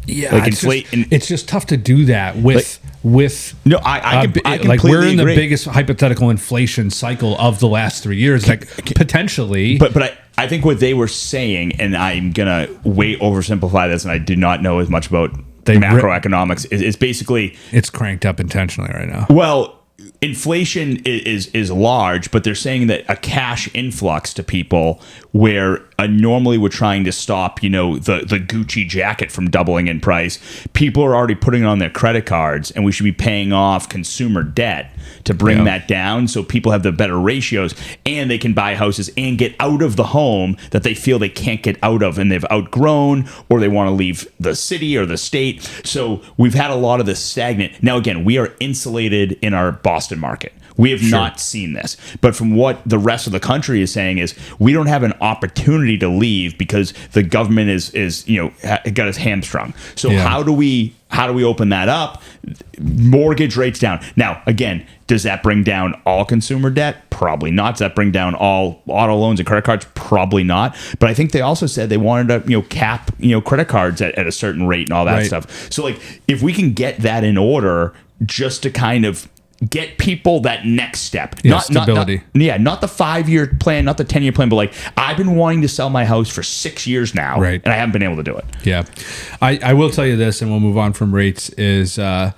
Yeah, it's just tough to do that with. No, I completely like we're in the agree. biggest hypothetical inflation cycle of the last 3 years, like potentially. But I think what they were saying, and I'm gonna way oversimplify this, and I do not know as much about macroeconomics, is basically it's cranked up intentionally right now. Well, inflation is large, but they're saying that a cash influx to people where normally we're trying to stop, the Gucci jacket from doubling in price. People are already putting it on their credit cards, and we should be paying off consumer debt to bring that down so people have the better ratios and they can buy houses and get out of the home that they feel they can't get out of and they've outgrown, or they want to leave the city or the state. So we've had a lot of this stagnant. Now, again, we are insulated in our Boston market. We have not seen this. But from what the rest of the country is saying is we don't have an opportunity to leave because the government is got its hamstrung. So how do we open that up? Mortgage rates down. Now, again, does that bring down all consumer debt? Probably not. Does that bring down all auto loans and credit cards? Probably not. But I think they also said they wanted to cap credit cards at a certain rate and all that stuff. So like if we can get that in order just to kind of get people that next step. Stability. Not the 5-year plan, not the 10-year plan, but like I've been wanting to sell my house for 6 years now, and I haven't been able to do it. Yeah. I will tell you this, and we'll move on from rates, is the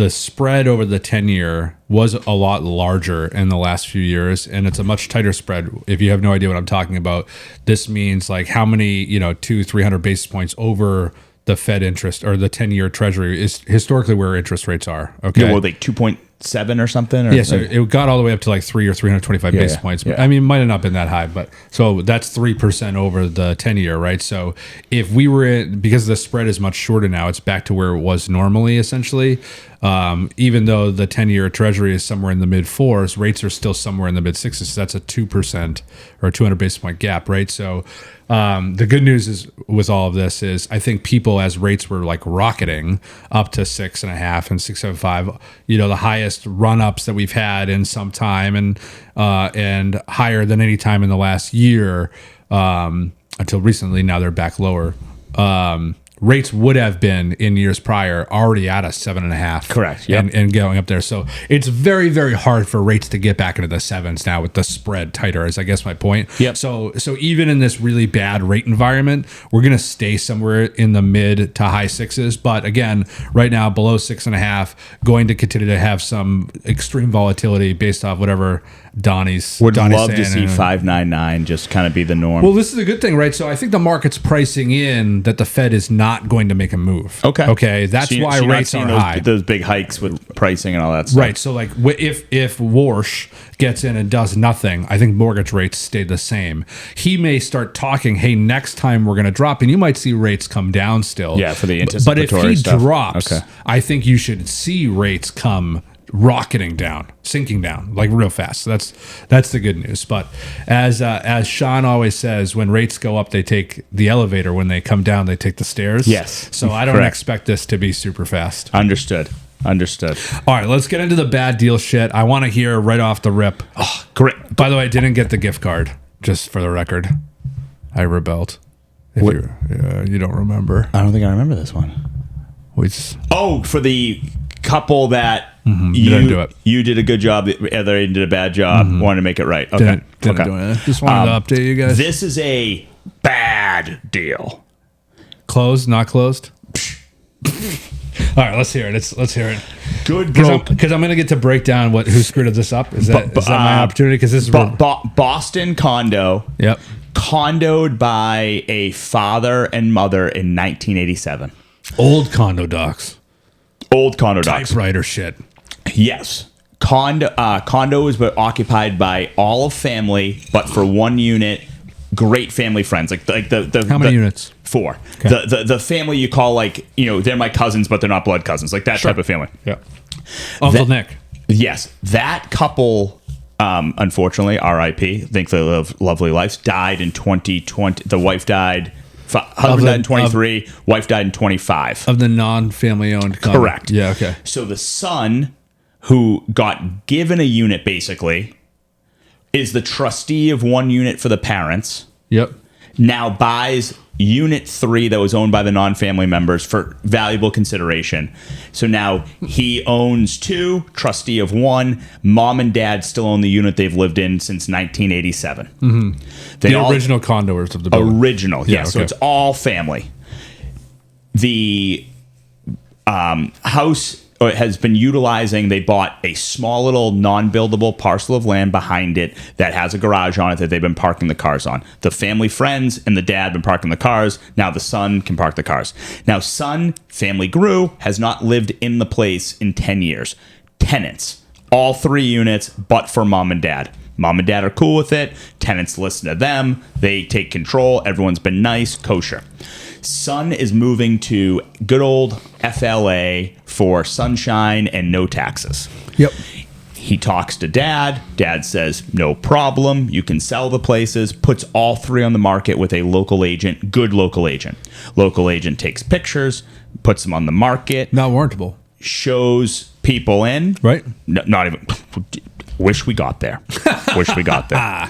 spread over the 10-year was a lot larger in the last few years, and it's a much tighter spread. If you have no idea what I'm talking about, this means like how many, 200-300 basis points over the Fed interest or the 10-year Treasury is historically where interest rates are. Okay. Yeah, well, like 2.7 or something? Or so it got all the way up to like 3 or 325 basis points. Yeah. I mean, it might have not been that high, but so that's 3% over the 10-year, right? So if we were because the spread is much shorter now, it's back to where it was normally, essentially. even though the 10-year Treasury is somewhere in the mid fours, rates are still somewhere in the mid sixes. So that's a 2% or a 200 basis point gap, right? So the good news is with all of this is I think people, as rates were like rocketing up to 6.5 and 6.75, the highest run ups that we've had in some time, and higher than any time in the last year until recently. Now they're back lower. Rates would have been in years prior already at a 7.5. Correct. Yep. And going up there. So it's very, very hard for rates to get back into the sevens now with the spread tighter, is I guess my point. Yep. So even in this really bad rate environment, we're going to stay somewhere in the mid to high sixes. But again, right now below 6.5, going to continue to have some extreme volatility based off whatever Donnie's Would love saying. to see 5.99 just kind of be the norm. Well, this is a good thing, right? So I think the market's pricing in that the Fed is not going to make a move. Okay. That's So why you're not rates seeing are high. those big hikes with pricing and all that stuff. Right. So like if Warsh gets in and does nothing, I think mortgage rates stay the same. He may start talking, hey, next time we're going to drop, and you might see rates come down still. Yeah, for the But if anticipatory he stuff. drops, Okay. I think you should see rates come rocketing down, sinking down like real fast. So that's the good news. But as Sean always says, when rates go up, they take the elevator. When they come down, they take the stairs. Yes. So I don't Correct. expect this to be super fast. Understood. All right, let's get into the bad deal shit. I want to hear right off the rip. Oh, great. By the way, I didn't get the gift card, just for the record. I rebelled. If you don't remember. I don't think I remember this one. We For the couple that you didn't do it. You did a good job. The other did a bad job. Wanted to make it right. Okay. Didn't do it. Just wanted to update you guys. This is a bad deal. Closed, not closed? All right, let's hear it. Let's hear it. Good broke. Because I'm going to get to break down who screwed this up. Is that my opportunity? Because this is Boston condo. Yep. Condoed by a father and mother in 1987. Old condo docs. Old condo docs. Typewriter shit. Yes. Condos were occupied by all of family, but for one unit, great family friends. Like the How many units? 4. Okay. The family you call they're my cousins, but they're not blood cousins. Like that type of family. Yeah. Uncle Nick. Yes. That couple, unfortunately, R.I.P. Think they live lovely lives. Died in 2020. The wife died. Husband died in 23. Wife died in 25. Of the non-family owned condo. Correct. Yeah, okay. So the son, who got given a unit basically, is the trustee of one unit for the parents. Yep. Now buys unit 3 that was owned by the non-family members for valuable consideration. So now he owns 2, trustee of 1. Mom and dad still own the unit they've lived in since 1987. Mm-hmm. The original condoers of the building. Original, yeah. Okay. So it's all family. The house has been utilizing, they bought a small little non-buildable parcel of land behind it that has a garage on it that they've been parking the cars on. The family friends and the dad have been parking the cars. Now the son can park the cars. Now son, family grew, has not lived in the place in 10 years. Tenants, all 3 units, but for mom and dad. Mom and dad are cool with it. Tenants listen to them. They take control. Everyone's been nice, kosher. Son is moving to good old FLA for sunshine and no taxes. Yep. He talks to dad. Dad says, no problem. You can sell the places. Puts all 3 on the market with a local agent, good local agent. Local agent takes pictures, puts them on the market. Not warrantable. Shows people in. Right. No, not even. Wish we got there. Wish we got there.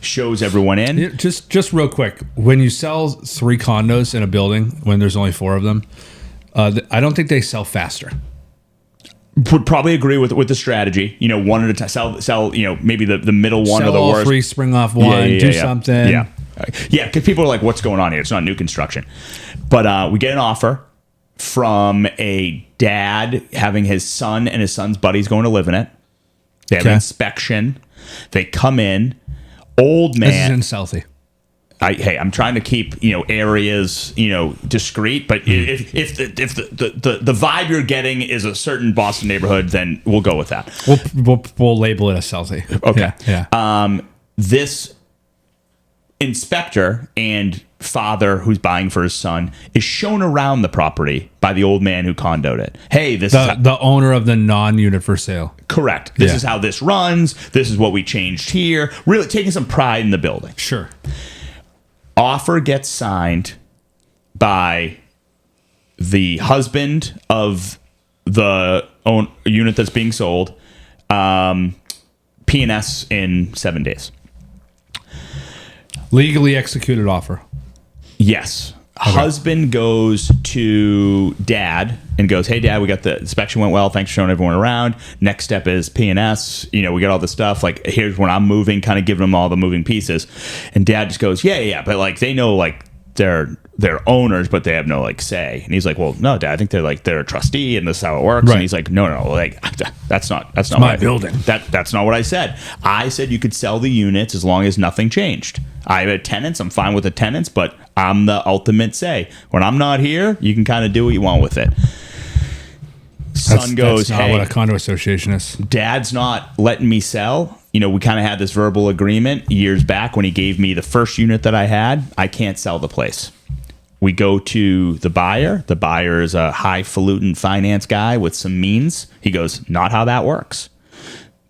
Shows everyone in. Yeah, just real quick, when you sell 3 condos in a building, when there's only 4 of them, I don't think they sell faster. Would probably agree with the strategy. One at a time. Sell. Maybe the middle one Sell or the all worst. 3, spring off 1, do something. Yeah, because people are like, "What's going on here?" It's not new construction, but we get an offer from a dad having his son and his son's buddies going to live in it. They have an inspection. They come in. Old man. This is in Southie. I'm trying to keep areas discreet, but if the vibe you're getting is a certain Boston neighborhood, then we'll go with that. We'll label it as Southie. Okay. Yeah. This inspector and father who's buying for his son is shown around the property by the old man who condoed it. Hey, this is the owner of the non-unit for sale. correct. This is how this runs. This is what we changed here. Really taking some pride in the building. Sure. Offer gets signed by the husband of the unit that's being sold. P&S in 7 days. Legally executed offer. Yes. Okay. Husband goes to dad and goes, hey, dad, we got the inspection went well. Thanks for showing everyone around. Next step is P&S. We got all this stuff. Like, here's when I'm moving, kind of giving them all the moving pieces. And dad just goes, yeah. But like, they know like they're owners, but they have no like say. And he's like, well, no, dad, I think they're a trustee and this is how it works. Right. And he's like, no, like that's not my building. That's not what I said. I said you could sell the units as long as nothing changed. I have tenants. I'm fine with the tenants, but I'm the ultimate say. When I'm not here, you can kind of do what you want with it. Son goes, that's not hey, what a condo association is. Dad's not letting me sell. We kind of had this verbal agreement years back when he gave me the first unit that I had. I can't sell the place. We go to the buyer. The buyer is a highfalutin finance guy with some means. He goes, not how that works.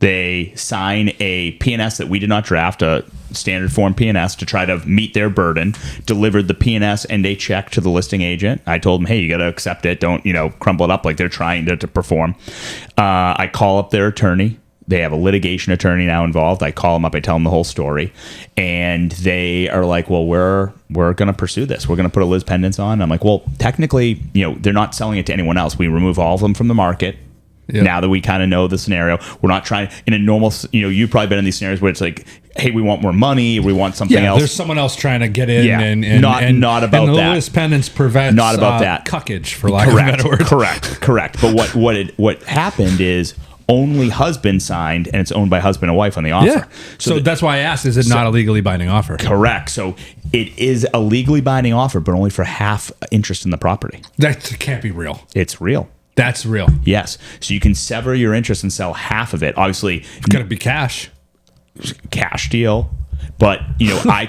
They sign a P&S that we did not draft, a standard form P&S, to try to meet their burden. Delivered the P&S and a check to the listing agent. I told them, hey, you got to accept it. Don't, crumble it up like they're trying to perform. I call up their attorney. They have a litigation attorney now involved. I call them up. I tell them the whole story. And they are like, well, we're going to pursue this. We're going to put a Liz Pendants on. And I'm like, well, technically, they're not selling it to anyone else. We remove all of them from the market. Yep. Now that we kind of know the scenario, we're not trying in a normal, you've probably been in these scenarios where it's like, hey, we want more money, we want something else. There's someone else trying to get in and not about and the that. Liz Pendants prevents not about that cuckage, for lack of a better word. Correct. But what happened is only husband signed, and it's owned by husband and wife on the offer. Yeah. So that's why I asked, is it not a legally binding offer? Correct. So it is a legally binding offer, but only for half interest in the property. That can't be real. It's real. That's real. Yes. So you can sever your interest and sell half of it. Obviously, it's going to be cash deal. But I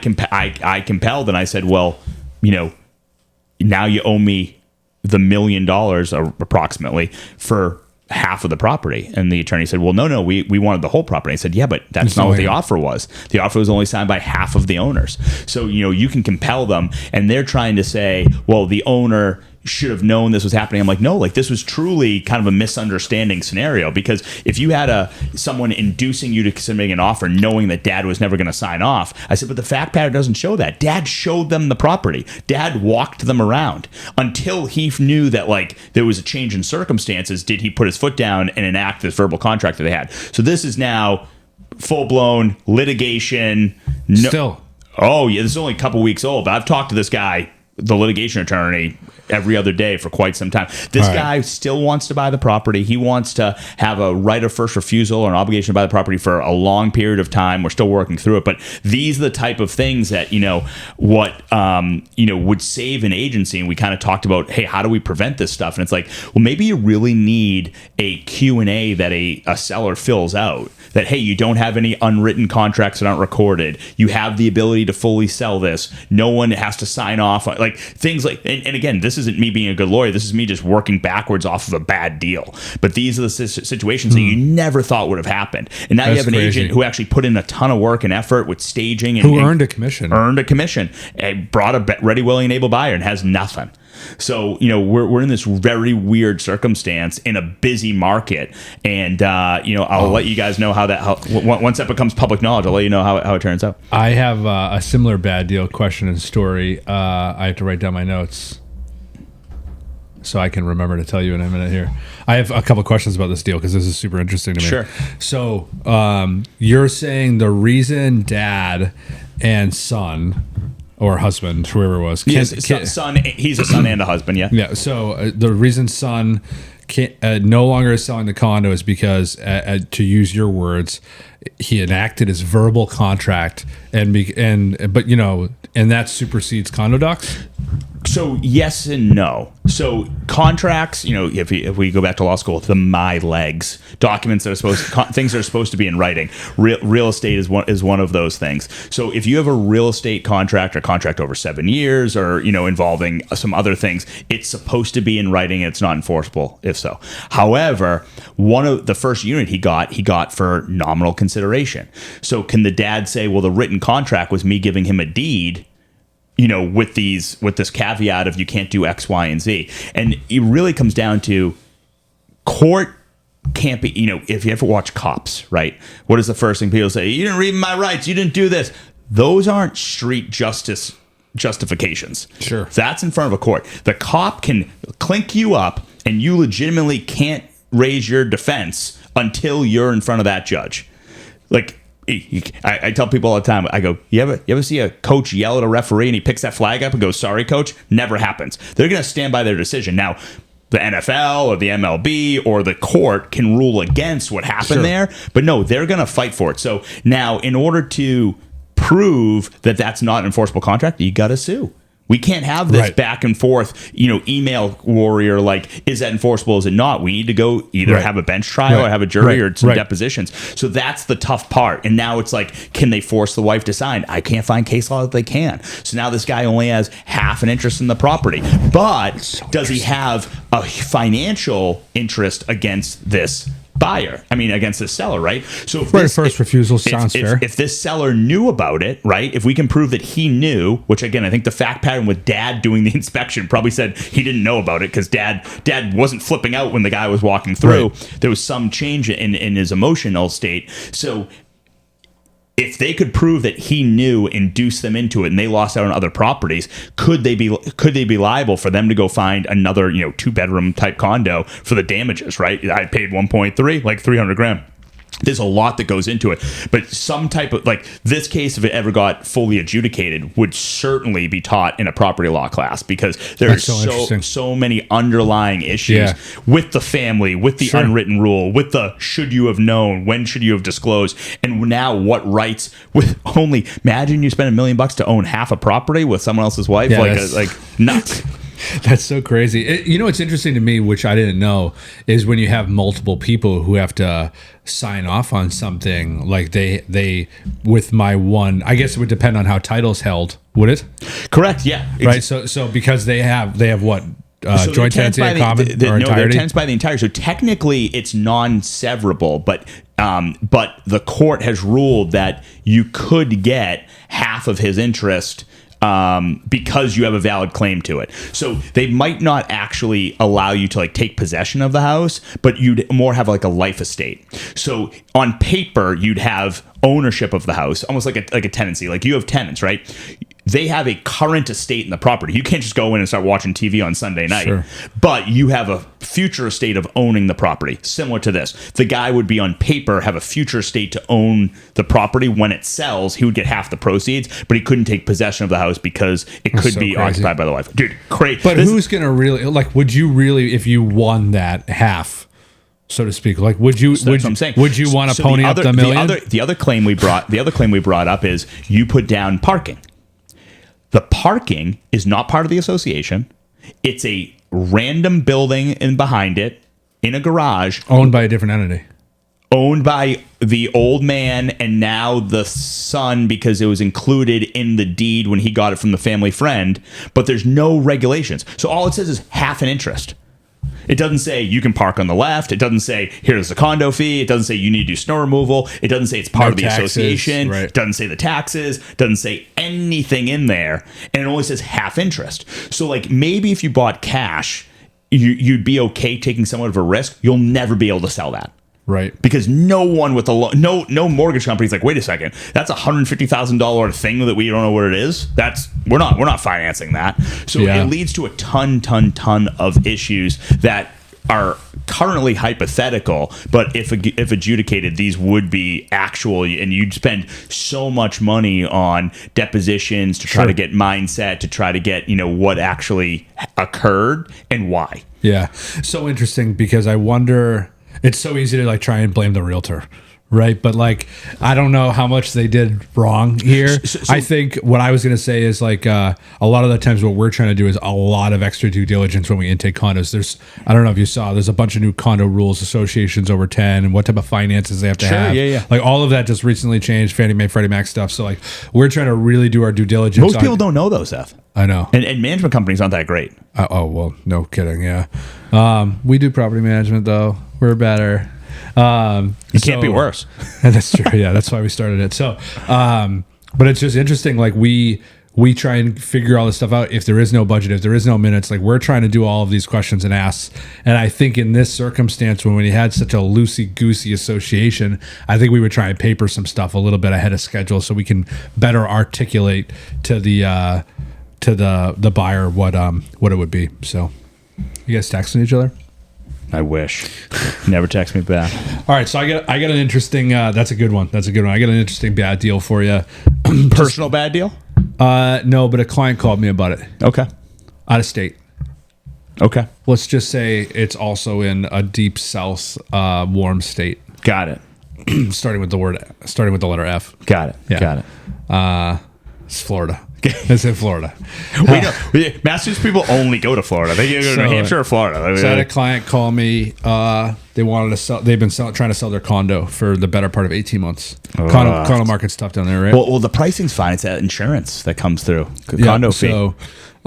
compelled, and I said, well, now you owe me the $1 million approximately for half of the property. And the attorney said, well, no, we wanted the whole property. I said, yeah, but that's not what the offer was. The offer was only signed by half of the owners. So you can compel them, and they're trying to say, well, the owner should have known this was happening. I'm like, no, like this was truly kind of a misunderstanding scenario, because if you had someone inducing you to submit an offer knowing that dad was never going to sign off, I said, but the fact pattern doesn't show that. Dad showed them the property. Dad walked them around until he knew that like there was a change in circumstances. Did he put his foot down and enact this verbal contract that they had? So this is now full-blown litigation. Still. Oh yeah, this is only a couple weeks old, but I've talked to this guy, the litigation attorney, every other day for quite some time. This guy still wants to buy the property. He wants to have a right of first refusal or an obligation to buy the property for a long period of time. We're still working through it, but these are the type of things that would save an agency. And we kind of talked about, hey, how do we prevent this stuff? And it's like, well, maybe you really need a Q&A that a seller fills out. That, hey, you don't have any unwritten contracts that aren't recorded. You have the ability to fully sell this. No one has to sign off. Like things like, and again, this isn't me being a good lawyer. This is me just working backwards off of a bad deal. But these are the situations that you never thought would have happened. And now you have an agent who actually put in a ton of work and effort with staging. And earned a commission. And brought a ready, willing, and able buyer and has nothing. So, we're in this very weird circumstance in a busy market. And, I'll let you guys know once that becomes public knowledge, I'll let you know how it turns out. I have a similar bad deal question and story. I have to write down my notes so I can remember to tell you in a minute here. I have a couple questions about this deal because this is super interesting to me. Sure. So you're saying the reason dad and son or husband, whoever it was. Son. He's a son and a husband, yeah. Yeah, so the reason son no longer is selling the condo is because, to use your words, he enacted his verbal contract, and that supersedes condo docs? So yes and no. So contracts, if we go back to law school, the my legs documents that are things that are supposed to be in writing. Real estate is one of those things. So if you have a real estate contract or contract over 7 years, or involving some other things, it's supposed to be in writing. And it's not enforceable if so. However, one of the first unit he got for nominal consideration. So can the dad say, well, the written contract was me giving him a deed? With this caveat of you can't do X, Y, and Z. And it really comes down to court can't be, if you ever watch Cops, right? What is the first thing people say? You didn't read my rights. You didn't do this. Those aren't street justice justifications. Sure. That's in front of a court. The cop can clink you up and you legitimately can't raise your defense until you're in front of that judge. Like, I tell people all the time, I go, you ever see a coach yell at a referee and he picks that flag up and goes, sorry, coach? Never happens. They're going to stand by their decision. Now, the NFL or the MLB or the court can rule against what happened there, but no, they're going to fight for it. So now, in order to prove that that's not an enforceable contract, you got to sue. We can't have this back and forth, email warrior, like, is that enforceable? Is it not? We need to go either have a bench trial or have a jury or some depositions. So that's the tough part. And now it's like, can they force the wife to sign? I can't find case law that they can. So now this guy only has half an interest in the property. But does he have a financial interest against this buyer? I mean, against the seller, right? So if first refusal sounds fair. If this seller knew about it, right? If we can prove that he knew, which again, I think the fact pattern with dad doing the inspection probably said he didn't know about it because dad wasn't flipping out when the guy was walking through. There was some change in his emotional state. So if they could prove that he knew, induced them into it, and they lost out on other properties, could they be liable for them to go find another 2-bedroom type condo for the damages? Right, I paid 1.3, like $300,000. There's a lot that goes into it, but some type of, like, this case, if it ever got fully adjudicated, would certainly be taught in a property law class because there's so many underlying issues with the family, with the unwritten rule, with the should you have known, when should you have disclosed, and now what rights with only, imagine you spend $1 million to own half a property with someone else's wife, like nuts. That's so crazy. What's interesting to me, which I didn't know, is when you have multiple people who have to sign off on something, like they with my one, I guess it would depend on how title's held, would it? Correct. Yeah. Right. So because they have what? So joint tenancy in common or entirety? No, they're tenants by the entire. So technically, it's non-severable, but the court has ruled that you could get half of his interest because you have a valid claim to it. So they might not actually allow you to take possession of the house, but you'd more have like a life estate. So on paper, you'd have ownership of the house, almost like a tenancy. Like you have tenants, right? They have a current estate in the property. You can't just go in and start watching TV on Sunday night. But you have a future estate of owning the property, similar to this. The guy would be on paper, have a future estate to own the property. When it sells, he would get half the proceeds, but he couldn't take possession of the house because it could be occupied by the wife. Dude, crazy. But who's going to really, would you really, if you won that half, so to speak, would you want to pony up the $1 million? The other claim we brought up is you put down parking. The parking is not part of the association. It's a random building in behind it in a garage. Owned by a different entity. Owned by the old man and now the son because it was included in the deed when he got it from the family friend. But there's no regulations. So all it says is half an interest. It doesn't say you can park on the left. It doesn't say here's the condo fee. It doesn't say you need to do snow removal. It doesn't say it's part of the association. It doesn't say the taxes. It doesn't say anything in there. And it only says half interest. So maybe if you bought cash, you'd be okay taking somewhat of a risk. You'll never be able to sell that. Right. Because no one with no mortgage company's like, wait a second, that's $150,000 thing that we don't know what it is. We're not financing that. So it leads to a ton of issues that are currently hypothetical, but if adjudicated, these would be actual, and you'd spend so much money on depositions to try to get mindset, to try to get what actually occurred and why. Yeah. So interesting because I wonder. It's so easy to try and blame the realtor, right? But like, I don't know how much they did wrong here. I think what I was going to say is like a lot of the times what we're trying to do is a lot of extra due diligence when we intake condos. I don't know if you saw, there's a bunch of new condo rules, associations over 10, and what type of finances they have to have. Yeah. Like all of that just recently changed, Fannie Mae, Freddie Mac stuff. So like we're trying to really do our due diligence. Most people don't know those, Seth. I know. And management companies aren't that great. Oh, well, no kidding. Yeah. We do property management though. We're better. It can't be worse. That's true. Yeah, that's why we started it. So, but it's just interesting. Like we try and figure all this stuff out. If there is no budget, if there is no minutes, like we're trying to do all of these questions and asks. And I think in this circumstance, when we had such a loosey goosey association, I think we would try and paper some stuff a little bit ahead of schedule so we can better articulate to the buyer what it would be. So, you guys texting each other? I wish. Never text me back. All right, so I got an interesting. That's a good one. I got an interesting bad deal for you. Personal bad deal? No, but a client called me about it. Okay. Out of state. Okay. Let's just say it's also in a deep south, warm state. Got it. starting with the letter F. Got it. Yeah. Got it. It's Florida. It's in Florida. We know Massachusetts people only go to Florida. They go to New Hampshire or Florida. So I had a client call me. They wanted to sell. They've been trying to sell their condo for the better part of 18 months. Condo market's tough down there, right? Well, the pricing's fine. It's that insurance that comes through. Condo fee.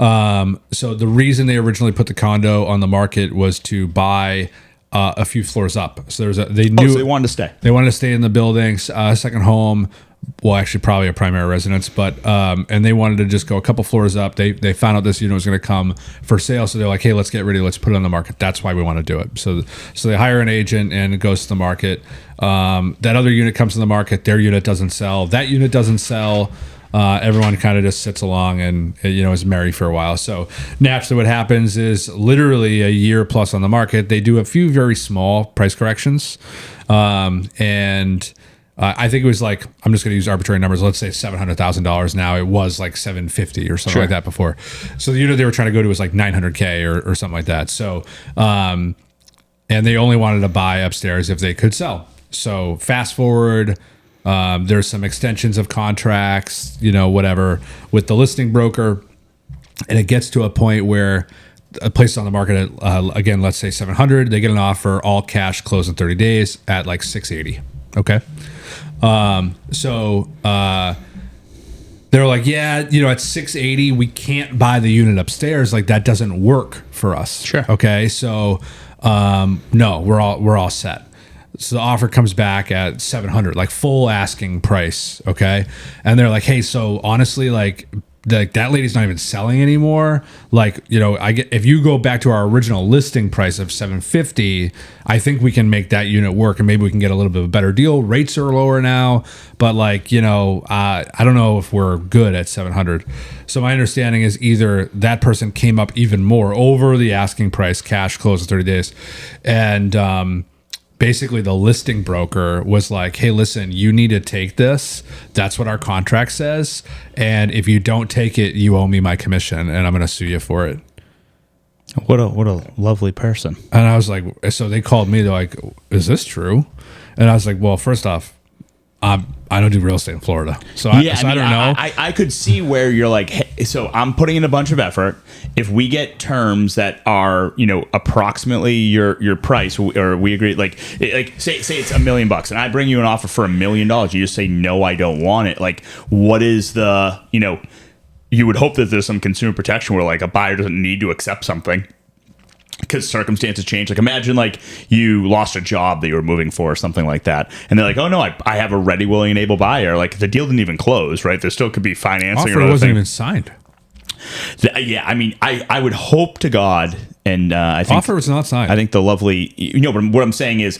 So the reason they originally put the condo on the market was to buy a few floors up. So they knew so they wanted to stay. They wanted to stay in the buildings, second home. Well, actually, probably a primary residence, but and they wanted to just go a couple floors up. They found out this unit was going to come for sale, so they're like, "Hey, let's get ready. Let's put it on the market." That's why we want to do it. So they hire an agent and it goes to the market. That other unit comes to the market. Their unit doesn't sell. That unit doesn't sell. Everyone kind of just sits along and is merry for a while. So naturally, what happens is literally a year plus on the market. They do a few very small price corrections, and I think it was like, I'm just going to use arbitrary numbers. Let's say $700,000 now. It was like $750 or something like that before. So the unit they were trying to go to was like $900K or something like that. So, and they only wanted to buy upstairs if they could sell. So fast forward, there's some extensions of contracts, whatever, with the listing broker. And it gets to a point where a place on the market at, again, let's say 700, they get an offer, all cash, close in 30 days at like 680. Okay. They're like, yeah, at 680, we can't buy the unit upstairs. Like that doesn't work for us. Sure. Okay. So, no, we're all set. So the offer comes back at 700, like full asking price. Okay. And they're like, hey, so honestly, like that lady's not even selling anymore. Like, if you go back to our original listing price of 750, I think we can make that unit work and maybe we can get a little bit of a better deal. Rates are lower now, but like, I don't know if we're good at 700. So my understanding is either that person came up even more over the asking price, cash close in 30 days. And, basically the listing broker was like, hey, listen, you need to take this. That's what our contract says. And if you don't take it, you owe me my commission and I'm going to sue you for it. What a lovely person. And I was like, so they called me. They're like, is this true? And I was like, well, first off, I don't do real estate in Florida. So I don't know. I could see where you're like, hey, so I'm putting in a bunch of effort. If we get terms that are, approximately your price, or we agree, like say it's $1 million and I bring you an offer for $1 million, you just say, no, I don't want it. Like, what is the, you would hope that there's some consumer protection where like a buyer doesn't need to accept something because circumstances change. Like imagine like you lost a job that you were moving for or something like that. And they're like, oh no, I have a ready, willing, and able buyer. Like the deal didn't even close, right? There still could be financing. Offer wasn't even signed. Yeah. I mean, I would hope to God. And I think offer was not signed. I think the lovely, but what I'm saying is,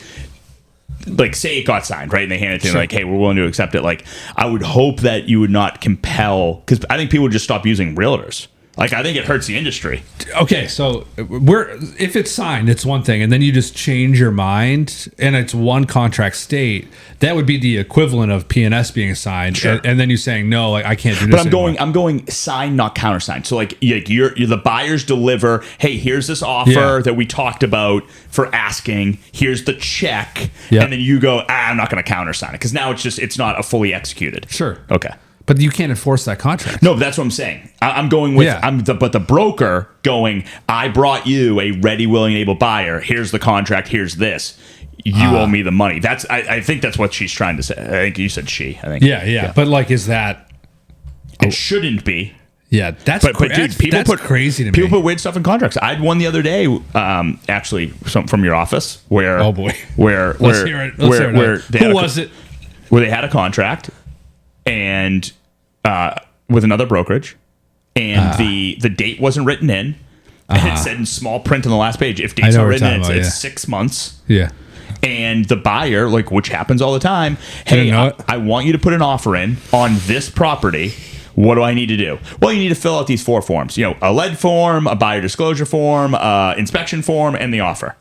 like, say it got signed, right? And they hand it to me like, hey, we're willing to accept it. Like, I would hope that you would not compel, because I think people would just stop using realtors. Like, I think it hurts the industry. Okay, so if it's signed, it's one thing, and then you just change your mind, and it's one contract state. That would be the equivalent of PNS being signed, Sure. and then you saying no, like I can't do this. But anymore. I'm going sign, not countersign. So like you're the buyers deliver. Hey, here's this offer Yeah. that we talked about for asking. Here's the check, Yep. and then you go, I'm not going to countersign it because now it's not a fully executed. Sure. Okay. But you can't enforce that contract. No, but that's what I'm saying. I'm going with Yeah. but the broker going, I brought you a ready, willing, able buyer. Here's the contract. Here's this. You owe me the money. That's I think that's what she's trying to say. I think you said she. I think. Yeah. But like, is that? It shouldn't be. Yeah, that's But dude, people that's put crazy to me. People put weird stuff in contracts. I had one the other day, actually, from your office, where Oh, boy. where Let's hear it. Let's hear it. where they Who had was it? Where they had a contract and with another brokerage, and the date wasn't written in, and it said in small print on the last page, if date's know not what written you're in, talking it's about, 6 months. Yeah. And the buyer, like, which happens all the time, hey, know it. I want you to put an offer in on this property. What do I need to do? Well, you need to fill out these 4 forms. You know, a lead form, a buyer disclosure form, inspection form, and the offer.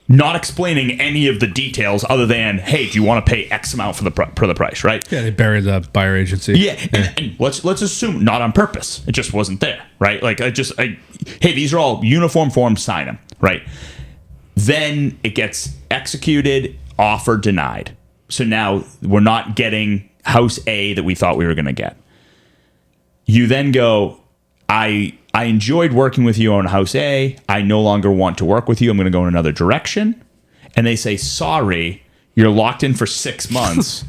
Not explaining any of the details other than, hey, do you want to pay X amount for the price, right? Yeah, they buried the buyer agency. Yeah, and let's assume not on purpose. It just wasn't there, right? Like hey, these are all uniform forms. Sign them, right? Then it gets executed, offer denied. So now we're not getting house A that we thought we were going to get. You then go, I enjoyed working with you on house A. I no longer want to work with you. I'm going to go in another direction. And they say, sorry, you're locked in for 6 months.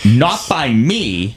Not by me,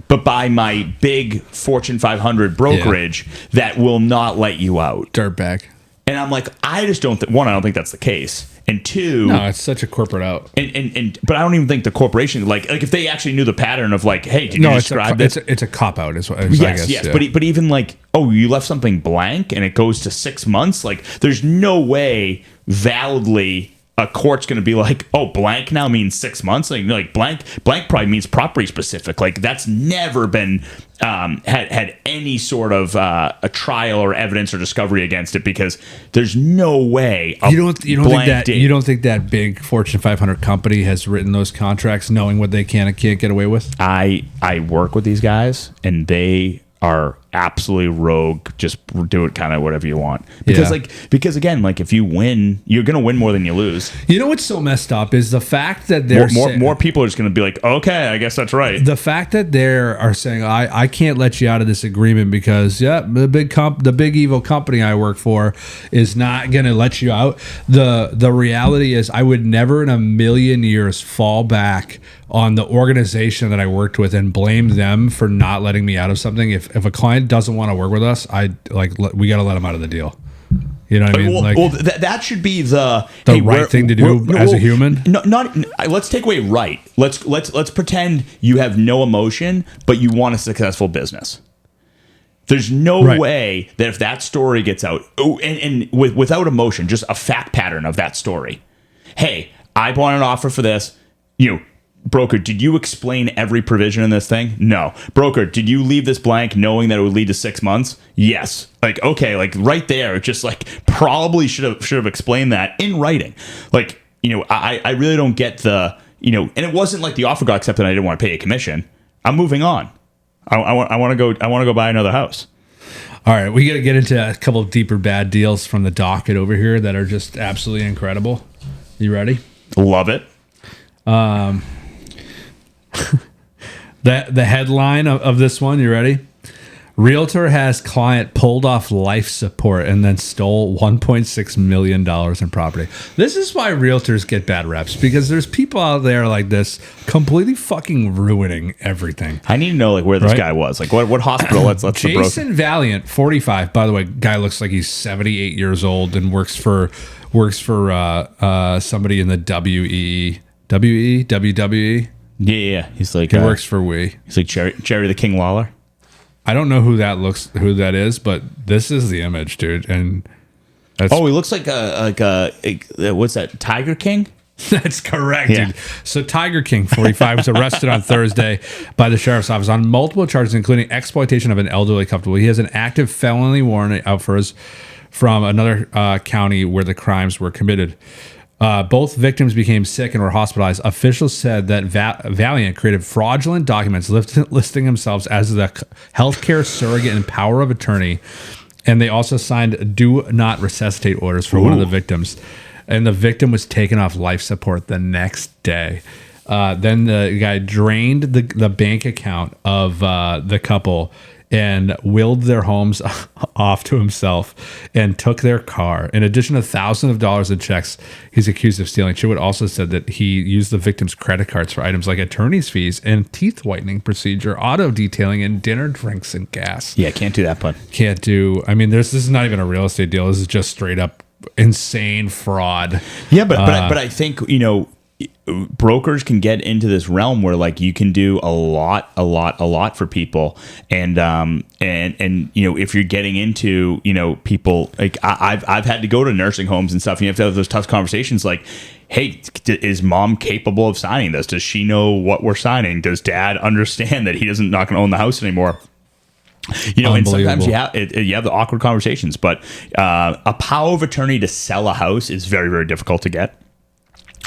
but by my big Fortune 500 brokerage that will not let you out. Dirtbag. And I'm like, I just don't one, I don't think that's the case. And 2, No, it's such a corporate out. but I don't even think the corporation, like if they actually knew the pattern of like, hey, did you describe this? It's a cop out. Is what I Yes, guess. yes, Yeah. but even like, oh, you left something blank and it goes to 6 months. Like, there's no way validly a court's going to be like, oh, blank now means 6 months. Like blank probably means property specific. Like that's never been had any sort of a trial or evidence or discovery against it because there's no way. You don't think that big Fortune 500 company has written those contracts knowing what they can and can't get away with? I work with these guys and they are absolutely rogue. Just do it kind of whatever you want because again, like if you win, you're gonna win more than you lose. You know what's so messed up is the fact that they're more people are just gonna be like, okay, I guess that's right. The fact that they are saying I can't let you out of this agreement because the big evil company I work for is not gonna let you out. The reality is I would never in a million years fall back on the organization that I worked with and blame them for not letting me out of something. If a client doesn't want to work with us, we got to let them out of the deal. You know what I mean? That should be the right thing to do as a human. Let's take away right. Let's pretend you have no emotion, but you want a successful business. There's no way that if that story gets out, without emotion, just a fact pattern of that story. Hey, I want an offer for this. Broker, did you explain every provision in this thing? No. Broker, did you leave this blank knowing that it would lead to 6 months? Yes. Like, okay, like right there, just like probably should have explained that in writing. Like, I really don't get the, and it wasn't like the offer got accepted and I didn't want to pay a commission. I'm moving on. I want to go buy another house. All right, we got to get into a couple of deeper bad deals from the docket over here that are just absolutely incredible. You ready? Love it. The headline of this one, you ready? Realtor has client pulled off life support and then stole $1.6 million in property. This is why realtors get bad reps, because there's people out there like this completely fucking ruining everything. I need to know like where this guy was. Like what hospital? Let's Jason Valiant, 45. By the way, guy looks like he's 78 years old and works for somebody in the WWE. Yeah. He's like he works for We. He's like Jerry the King Lawler. I don't know who that is, but this is the image, dude. And he looks like a what's that? Tiger King? That's correct, Yeah. dude. So Tiger King, 45, was arrested on Thursday by the sheriff's office on multiple charges, including exploitation of an elderly couple. He has an active felony warrant out from another county where the crimes were committed. Both victims became sick and were hospitalized. Officials said that Valiant created fraudulent documents listing themselves as the healthcare surrogate and power of attorney, and they also signed do not resuscitate orders for one of the victims. And the victim was taken off life support the next day. Then the guy drained the bank account of the couple and willed their homes off to himself and took their car. In addition to thousands of dollars in checks, he's accused of stealing. Sherwood also said that he used the victim's credit cards for items like attorney's fees and teeth whitening procedure, auto detailing, and dinner drinks and gas. Yeah, can't do that, bud. Can't do. I mean, this is not even a real estate deal. This is just straight up insane fraud. Yeah, but I think, brokers can get into this realm where like you can do a lot for people, and if you're getting into people like I've had to go to nursing homes and stuff. You have to have those tough conversations like, hey, is mom capable of signing this? Does she know what we're signing? Does dad understand that he doesn't not going to own the house anymore? And sometimes you have the awkward conversations, but a power of attorney to sell a house is very, very difficult to get.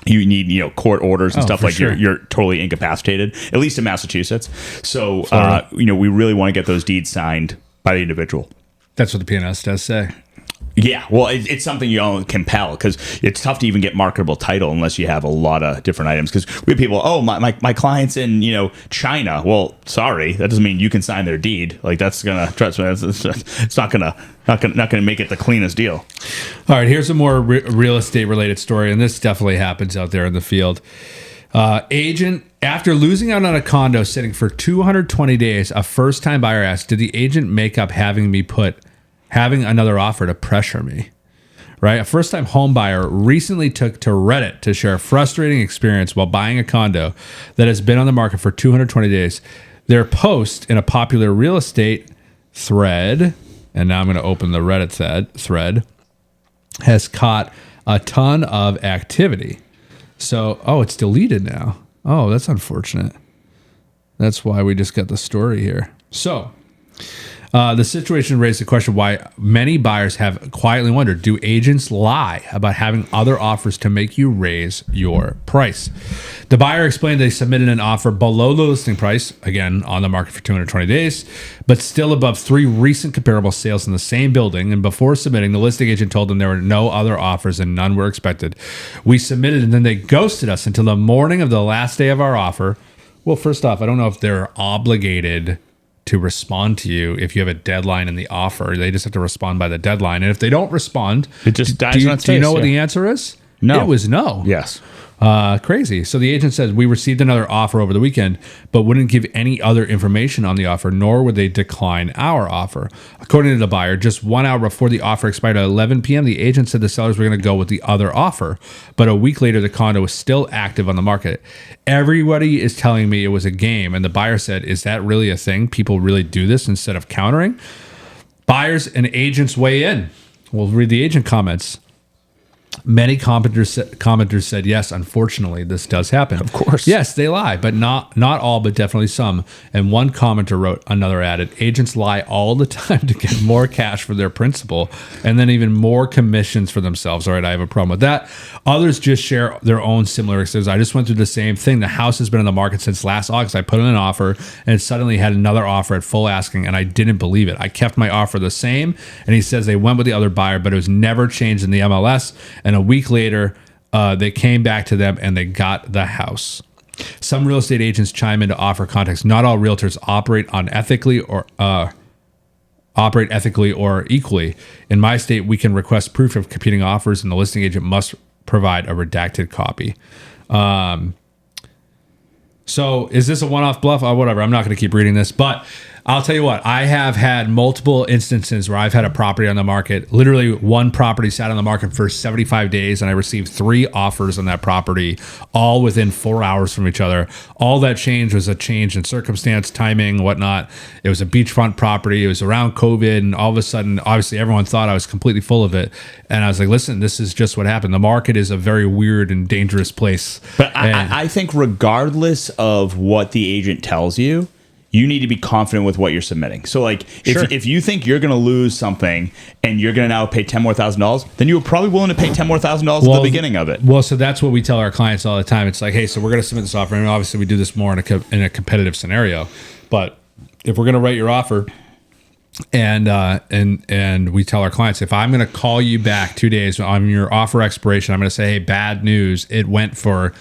You need, court orders and stuff like sure. You're totally incapacitated, at least in Massachusetts. So, we really want to get those deeds signed by the individual. That's what the PNS does say. Yeah, well, it's something you don't compel because it's tough to even get marketable title unless you have a lot of different items. Because we have people, my client's in China. Well, sorry, that doesn't mean you can sign their deed. Like that's gonna trust me, it's not gonna make it the cleanest deal. All right, here's a more real estate related story, and this definitely happens out there in the field. Agent, after losing out on a condo sitting for 220 days, a first time buyer asked, "Did the agent make up having another offer to pressure me?" Right? A first-time home buyer recently took to Reddit to share a frustrating experience while buying a condo that has been on the market for 220 days. Their post in a popular real estate thread, and now I'm going to open the Reddit thread, has caught a ton of activity. So, it's deleted now. Oh, that's unfortunate. That's why we just got the story here. So, the situation raised the question why many buyers have quietly wondered, do agents lie about having other offers to make you raise your price? The buyer explained they submitted an offer below the listing price, again, on the market for 220 days, but still above 3 recent comparable sales in the same building. And before submitting, the listing agent told them there were no other offers and none were expected. We submitted and then they ghosted us until the morning of the last day of our offer. Well, first off, I don't know if they're obligated to respond to you if you have a deadline in the offer. They just have to respond by the deadline. And if they don't respond, it just dies on its do you face, know what the answer is? No. It was no. Yes. Crazy. So the agent says we received another offer over the weekend, but wouldn't give any other information on the offer, nor would they decline our offer. According to the buyer, just 1 hour before the offer expired at 11 p.m., the agent said the sellers were going to go with the other offer. But a week later, the condo was still active on the market. Everybody is telling me it was a game. And the buyer said, is that really a thing? People really do this instead of countering? Buyers and agents weigh in. We'll read the agent comments. Many commenters said, yes, unfortunately, this does happen. Of course. Yes, they lie, but not all, but definitely some. And one commenter wrote, another added, agents lie all the time to get more cash for their principal and then even more commissions for themselves. All right, I have a problem with that. Others just share their own similar experiences. I just went through the same thing. The house has been on the market since last August. I put in an offer and it suddenly had another offer at full asking, and I didn't believe it. I kept my offer the same, and he says they went with the other buyer, but it was never changed in the MLS. And a week later, they came back to them and they got the house. Some real estate agents chime in to offer context. Not all realtors operate ethically or equally. In my state, we can request proof of competing offers, and the listing agent must provide a redacted copy. So is this a one-off bluff? Whatever. I'm not going to keep reading this, but I'll tell you what, I have had multiple instances where I've had a property on the market. Literally, one property sat on the market for 75 days, and I received 3 offers on that property, all within 4 hours from each other. All that change was a change in circumstance, timing, whatnot. It was a beachfront property. It was around COVID, and all of a sudden, obviously, everyone thought I was completely full of it. And I was like, listen, this is just what happened. The market is a very weird and dangerous place. But I think regardless of what the agent tells you, you need to be confident with what you're submitting. So, like, if you think you're going to lose something and you're going to now pay $10,000 more, then you were probably willing to pay $10,000 more at the beginning of it. Well, so that's what we tell our clients all the time. It's like, hey, so we're going to submit this offer, and obviously we do this more in a competitive scenario. But if we're going to write your offer, and we tell our clients, if I'm going to call you back 2 days on your offer expiration, I'm going to say, hey, bad news, it went for,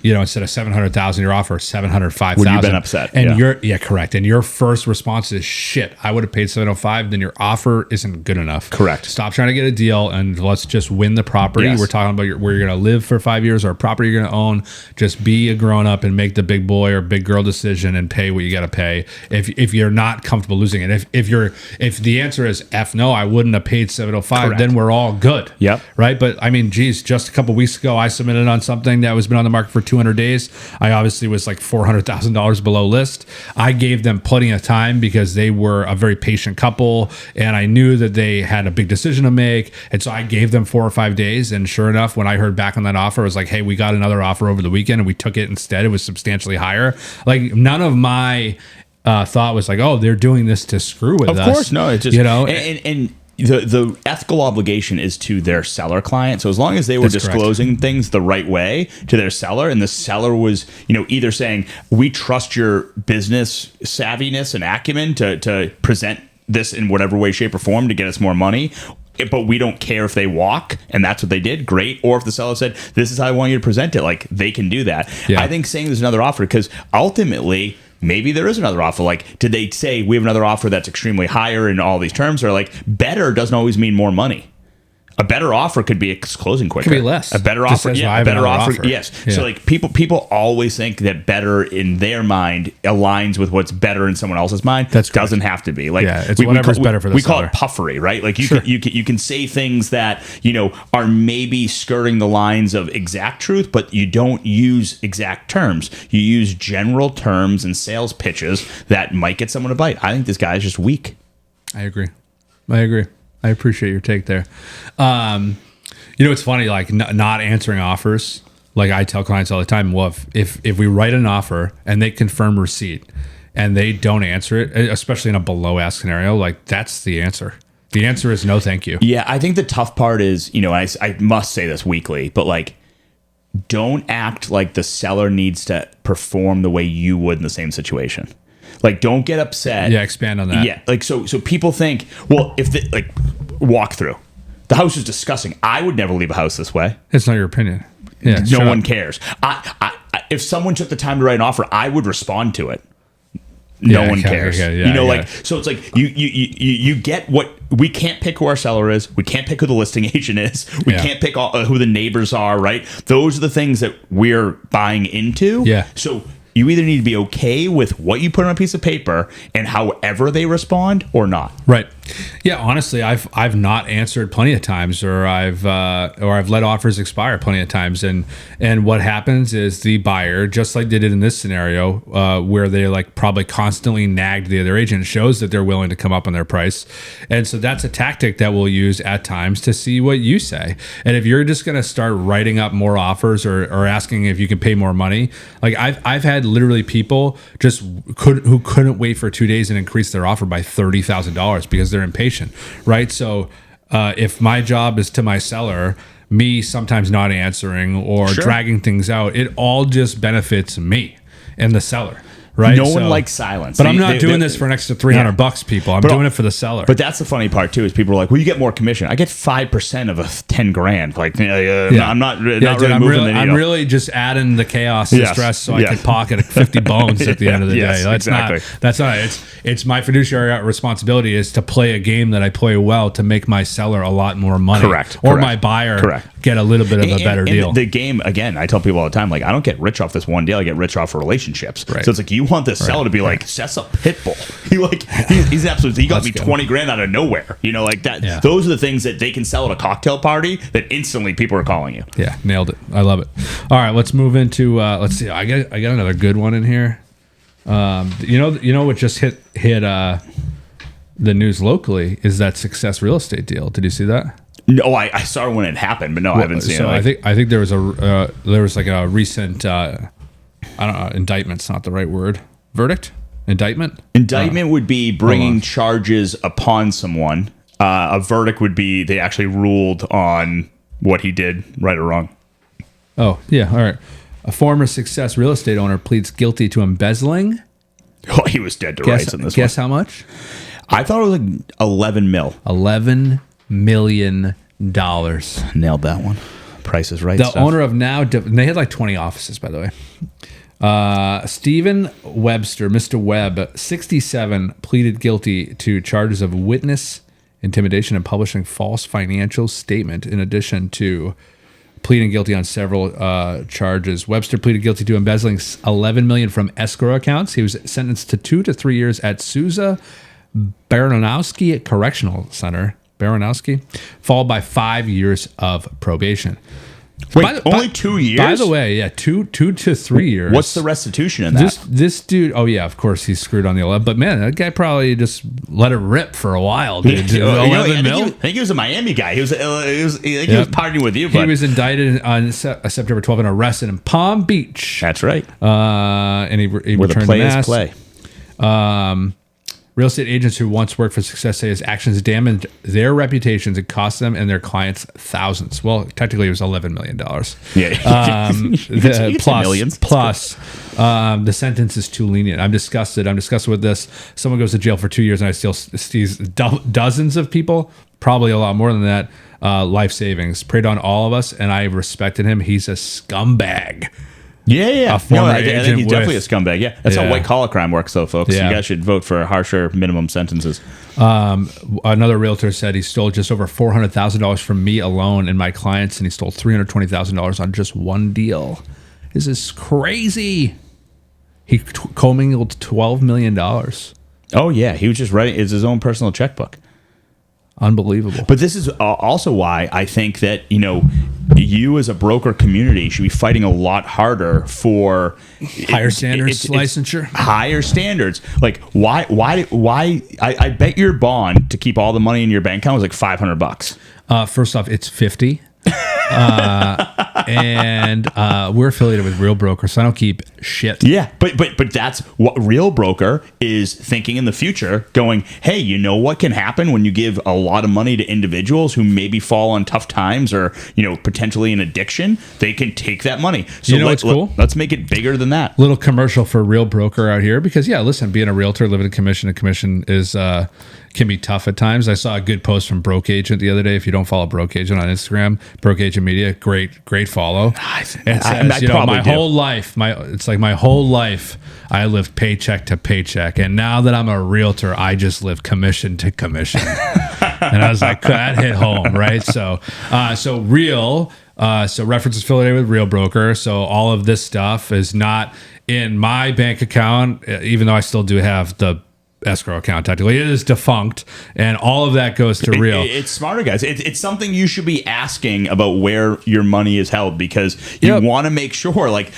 instead of 700,000, your offer 705,000. Would you been upset? And correct. And your first response is, shit, I would have paid 705. Then your offer isn't good enough. Correct. Stop trying to get a deal and let's just win the property. Yes. We're talking about where you're going to live for 5 years or a property you're going to own. Just be a grown up and make the big boy or big girl decision and pay what you got to pay. If you're not comfortable losing it, if the answer is F no, I wouldn't have paid 705. Correct. Then we're all good. Yep. Right. But I mean, geez, just a couple weeks ago, I submitted on something that was been on the market for 200 days. I obviously was like $400,000 below list. I gave them plenty of time because they were a very patient couple and I knew that they had a big decision to make. And so I gave them 4 or 5 days. And sure enough, when I heard back on that offer, it was like, hey, we got another offer over the weekend and we took it instead. It was substantially higher. Like none of my thought was like, oh, they're doing this to screw with us. Of course, no. It's just, and the ethical obligation is to their seller client. So as long as they were That's disclosing correct. things the right way to their seller, and the seller was, either saying, we trust your business savviness and acumen to present this in whatever way, shape, or form to get us more money, but we don't care if they walk, and that's what they did, great. Or if the seller said, this is how I want you to present it, like they can do that. Yeah. I think saying there's another offer, because ultimately, maybe there is another offer. Like, did they say we have another offer that's extremely higher in all these terms? Or like, better doesn't always mean more money. A better offer could be it's closing quicker. Could be less. A better Just offer, says, yeah. "Well, I A have better another offer, offer." yes. Yeah. So like people always think that better in their mind aligns with what's better in someone else's mind. That's correct. Doesn't have to be. Like, Yeah, it's whatever's better for the We call seller. it puffery, right? Like you can say things that are maybe skirting the lines of exact truth, but you don't use exact terms. You use general terms and sales pitches that might get someone to bite. I think this guy is just weak. I agree. I appreciate your take there. It's funny, like not answering offers. Like I tell clients all the time, well, if we write an offer and they confirm receipt and they don't answer it, especially in a below ask scenario, like that's the answer. The answer is no, thank you. Yeah, I think the tough part is, I must say this weekly, but like, don't act like the seller needs to perform the way you would in the same situation. Like, don't get upset. Yeah, expand on that. Yeah, like so people think, well, if walk through. The house is disgusting. I would never leave a house this way. It's not your opinion. Yeah, No one cares. I if someone took the time to write an offer, I would respond to it. No one cares. So it's like you get what we can't pick who our seller is. We can't pick who the listing agent is. We can't pick who the neighbors are. Right? Those are the things that we're buying into. Yeah. So you either need to be okay with what you put on a piece of paper and however they respond or not. Right. Yeah, honestly, I've not answered plenty of times, or I've let offers expire plenty of times, and what happens is the buyer, just like they did in this scenario, where they like probably constantly nagged the other agent, shows that they're willing to come up on their price, and so that's a tactic that we'll use at times to see what you say. And if you're just going to start writing up more offers or asking if you can pay more money, like I've had literally people who couldn't wait for 2 days and increase their offer by $30,000 because they're impatient, right? So if my job is to my seller, me sometimes not answering or dragging things out, it all just benefits me and the seller. Right? No one likes silence. But I'm not doing this for an extra $300, people. I'm doing it for the seller. But that's the funny part too, is people are like, "Well, you get more commission." I get 5% of a 10 grand. Like, I'm not really moving the needle. I'm really just adding the chaos and stress so I can pocket 50 bones at the end of the day. That's not. It's my fiduciary responsibility is to play a game that I play well to make my seller a lot more money. Correct. Or my buyer get a little bit of a better and deal. The game, again, I tell people all the time, like, I don't get rich off this one deal. I get rich off relationships. Right. So it's like, you want the seller to be like, Seth's a pit bull. He's absolutely, he got me 20 grand out of nowhere. You know, like that. Yeah. Those are the things that they can sell at a cocktail party that instantly people are calling you. Yeah, nailed it. I love it. All right, let's move into. Let's see. I got another good one in here. You know what just hit the news locally is that Success Real Estate deal. Did you see that? No, I saw it when it happened, but no, I haven't seen it. I think there was like a recent I don't know, indictment's not the right word. Verdict? Indictment? Indictment would be bringing charges upon someone. A verdict would be they actually ruled on what he did, right or wrong. Oh, yeah, all right. A former Success Real Estate owner pleads guilty to embezzling. Oh, he was dead to rights in this one. Guess how much? I thought it was like 11 mil. $11 million. Nailed that one. Price is right. The owner of Now, and they had like 20 offices, by the way. Stephen Webster, Mr. Webb, 67, pleaded guilty to charges of witness intimidation and publishing false financial statement, in addition to pleading guilty on several charges. Webster pleaded guilty to embezzling $11 million from escrow accounts. He was sentenced to 2 to 3 years at Sousa Baranowski Correctional Center, followed by 5 years of probation. Wait, only 2 years? By the way, yeah, two to 3 years. What's the restitution in that? This dude, oh yeah, of course he's screwed on the 11, but man, that guy probably just let it rip for a while, dude. I think he was a Miami guy. He was partying with you, but he was indicted on September 12th and arrested in Palm Beach. That's right. And he where the returned play to Mass. is play. Real estate agents who once worked for Success say his actions damaged their reputations and cost them and their clients thousands. Well, technically it was $11 million. Yeah. The sentence is too lenient. I'm disgusted with this. Someone goes to jail for 2 years and I still see dozens of people, probably a lot more than that, life savings. Preyed on all of us, and I respected him. He's a scumbag. Yeah. A former I think he's definitely a scumbag. Yeah. That's how white collar crime works, though, folks. Yeah. You guys should vote for harsher minimum sentences. Another realtor said he stole just over $400,000 from me alone and my clients, and he stole $320,000 on just one deal. This is crazy. He commingled $12 million. Oh, yeah. He was just writing. It's his own personal checkbook. Unbelievable. But this is also why I think that, you as a broker community should be fighting a lot harder for higher standards licensure. Higher standards. Like why I bet your bond to keep all the money in your bank account was like $500. First off, it's 50. And we're affiliated with Real Broker, so I don't keep shit. Yeah, but that's what Real Broker is thinking in the future, going, hey, you know what can happen when you give a lot of money to individuals who maybe fall on tough times or, potentially an addiction? They can take that money. So what's cool? Let's make it bigger than that. Little commercial for Real Broker out here, because listen, being a realtor, living in commission, and commission is can be tough at times. I saw a good post from Broke Agent the other day. If you don't follow Broke Agent on Instagram, Broke Agent Media, great follow. It says, my whole life, my whole life, I lived paycheck to paycheck, and now that I'm a realtor, I just live commission to commission. And I was like, that hit home, right? So reference affiliated with Real Broker. So all of this stuff is not in my bank account, even though I still do have the escrow account. Technically, it is defunct, and all of that goes to Real. It's smarter, guys. It's something you should be asking about where your money is held, because you want to make sure, like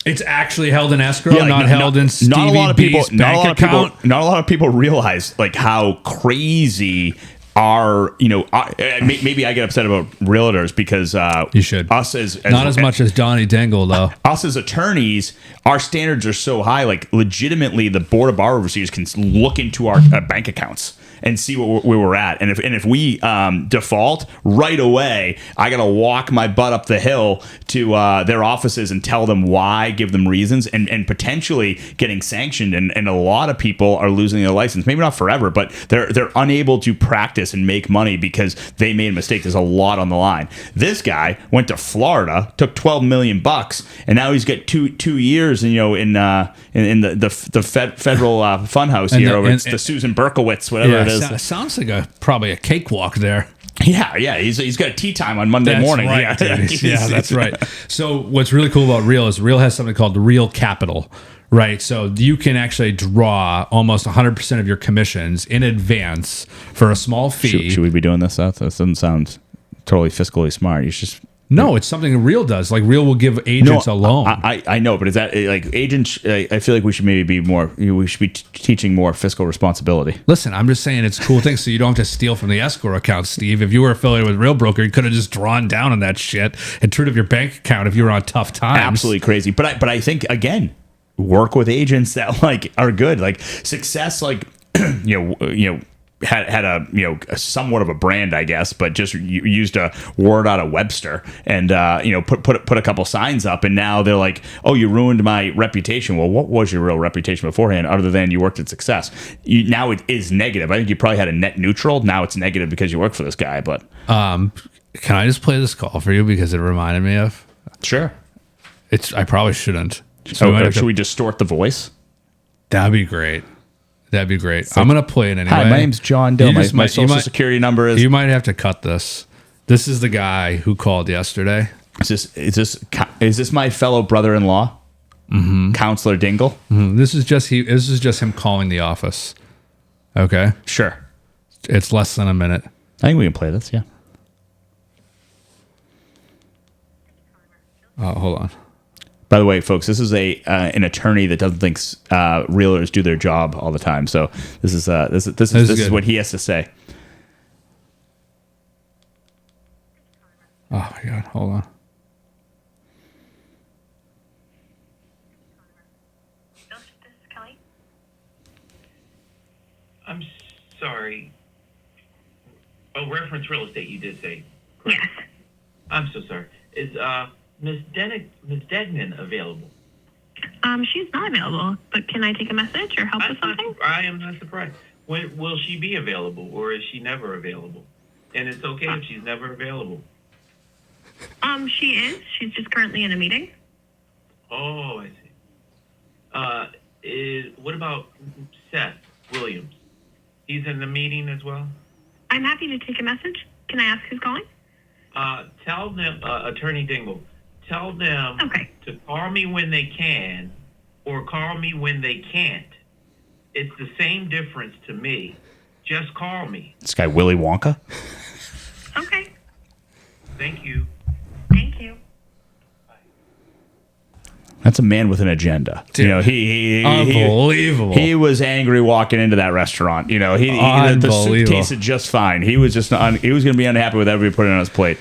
it's actually held in escrow, not held in Stevie B's bank account. Not a lot of people realize like how crazy. Maybe I get upset about realtors because you should. Us as not as much as Donnie Dangle though. Us as attorneys, our standards are so high. Like legitimately, the board of bar overseers can look into our bank accounts and see where we're at. And if we default right away, I got to walk my butt up the hill to their offices and tell them why, give them reasons, and potentially getting sanctioned. And a lot of people are losing their license. Maybe not forever, but they're unable to practice and make money because they made a mistake. There's a lot on the line. This guy went to Florida, took $12 million, and now he's got two years. In the federal funhouse here over. It's the Susan Berkowitz, whatever it is. Sounds like probably a cakewalk there. Yeah. He's got a tea time on Monday morning. Right, Yeah, dude. Yeah, that's right. So what's really cool about Real is Real has something called Real Capital, right? So you can actually draw almost 100% of your commissions in advance for a small fee. Should we be doing this, Seth? This doesn't sound totally fiscally smart. You should just. No, it's something Real does. Like Real will give agents a loan. I know, but is that like agents? I feel like we should maybe be more. We should be teaching more fiscal responsibility. Listen, I'm just saying it's a cool thing, so you don't have to steal from the escrow account, Steve. If you were affiliated with Real Broker, you could have just drawn down on that shit and turned up your bank account if you were on tough times. Absolutely crazy. But I think again, work with agents that like are good. Like Success, like you know. Had a somewhat of a brand, I guess, but just used a word out of Webster and put a couple signs up, and now they're like, oh, you ruined my reputation. Well, what was your real reputation beforehand, other than you worked at Success? Now it is negative. I think you probably had a net neutral. Now it's negative because you work for this guy. But can I just play this call for you because it reminded me of? Sure. I probably shouldn't. Should we distort the voice? That'd be great. That'd be great. I'm gonna play it anyway. Hi, my name's John Dill. My social security number is. You might have to cut this. This is the guy who called yesterday. Is this my fellow brother-in-law, Counselor Dingle? This is just him calling the office. Okay, Sure. it's less than a minute. I think we can play this. Yeah. Oh, hold on. By the way, folks, this is an attorney that doesn't think realtors do their job all the time. So this is what he has to say. Oh my god, hold on. This is Kelly. I'm sorry. Oh, reference real estate, you did say. Yes. I'm so sorry. Is Miss Degnan available? She's not available, but can I take a message or help with something? I am not surprised. When will she be available, or is she never available? And it's okay if she's never available. She is. She's just currently in a meeting. Oh, I see. What about Seth Williams? He's in the meeting as well? I'm happy to take a message. Can I ask who's calling? Tell them, Attorney Dingle, tell them Okay. to call me when they can or call me when they can't. It's the same difference to me. Just call me. This guy, Willy Wonka? Okay. Thank you. Thank you. That's a man with an agenda. Dude, he unbelievable. He was angry walking into that restaurant. The soup tasted just fine. He was just he was going to be unhappy with everybody putting it on his plate.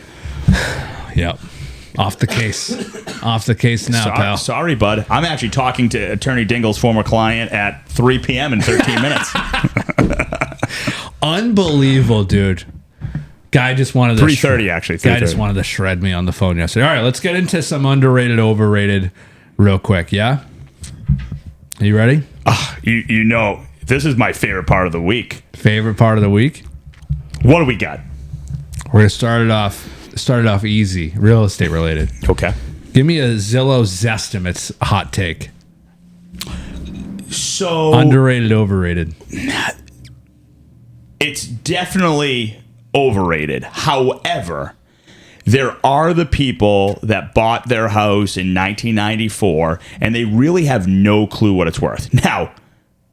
Yep. Off the case. Off the case now, pal. Sorry, bud. I'm actually talking to Attorney Dingle's former client at 3 p.m. in 13 minutes. Unbelievable, dude. Guy just wanted to 3:30 actually. Guy just wanted to shred me on the phone yesterday. All right, let's get into some underrated, overrated real quick, yeah? Are you ready? You know, this is my favorite part of the week. Favorite part of the week? What do we got? We're gonna start it off easy, real estate related. Okay. Give me a Zillow Zestimates hot take. So Underrated, overrated. It's definitely overrated. However, there are the people that bought their house in 1994 and they really have no clue what it's worth. Now,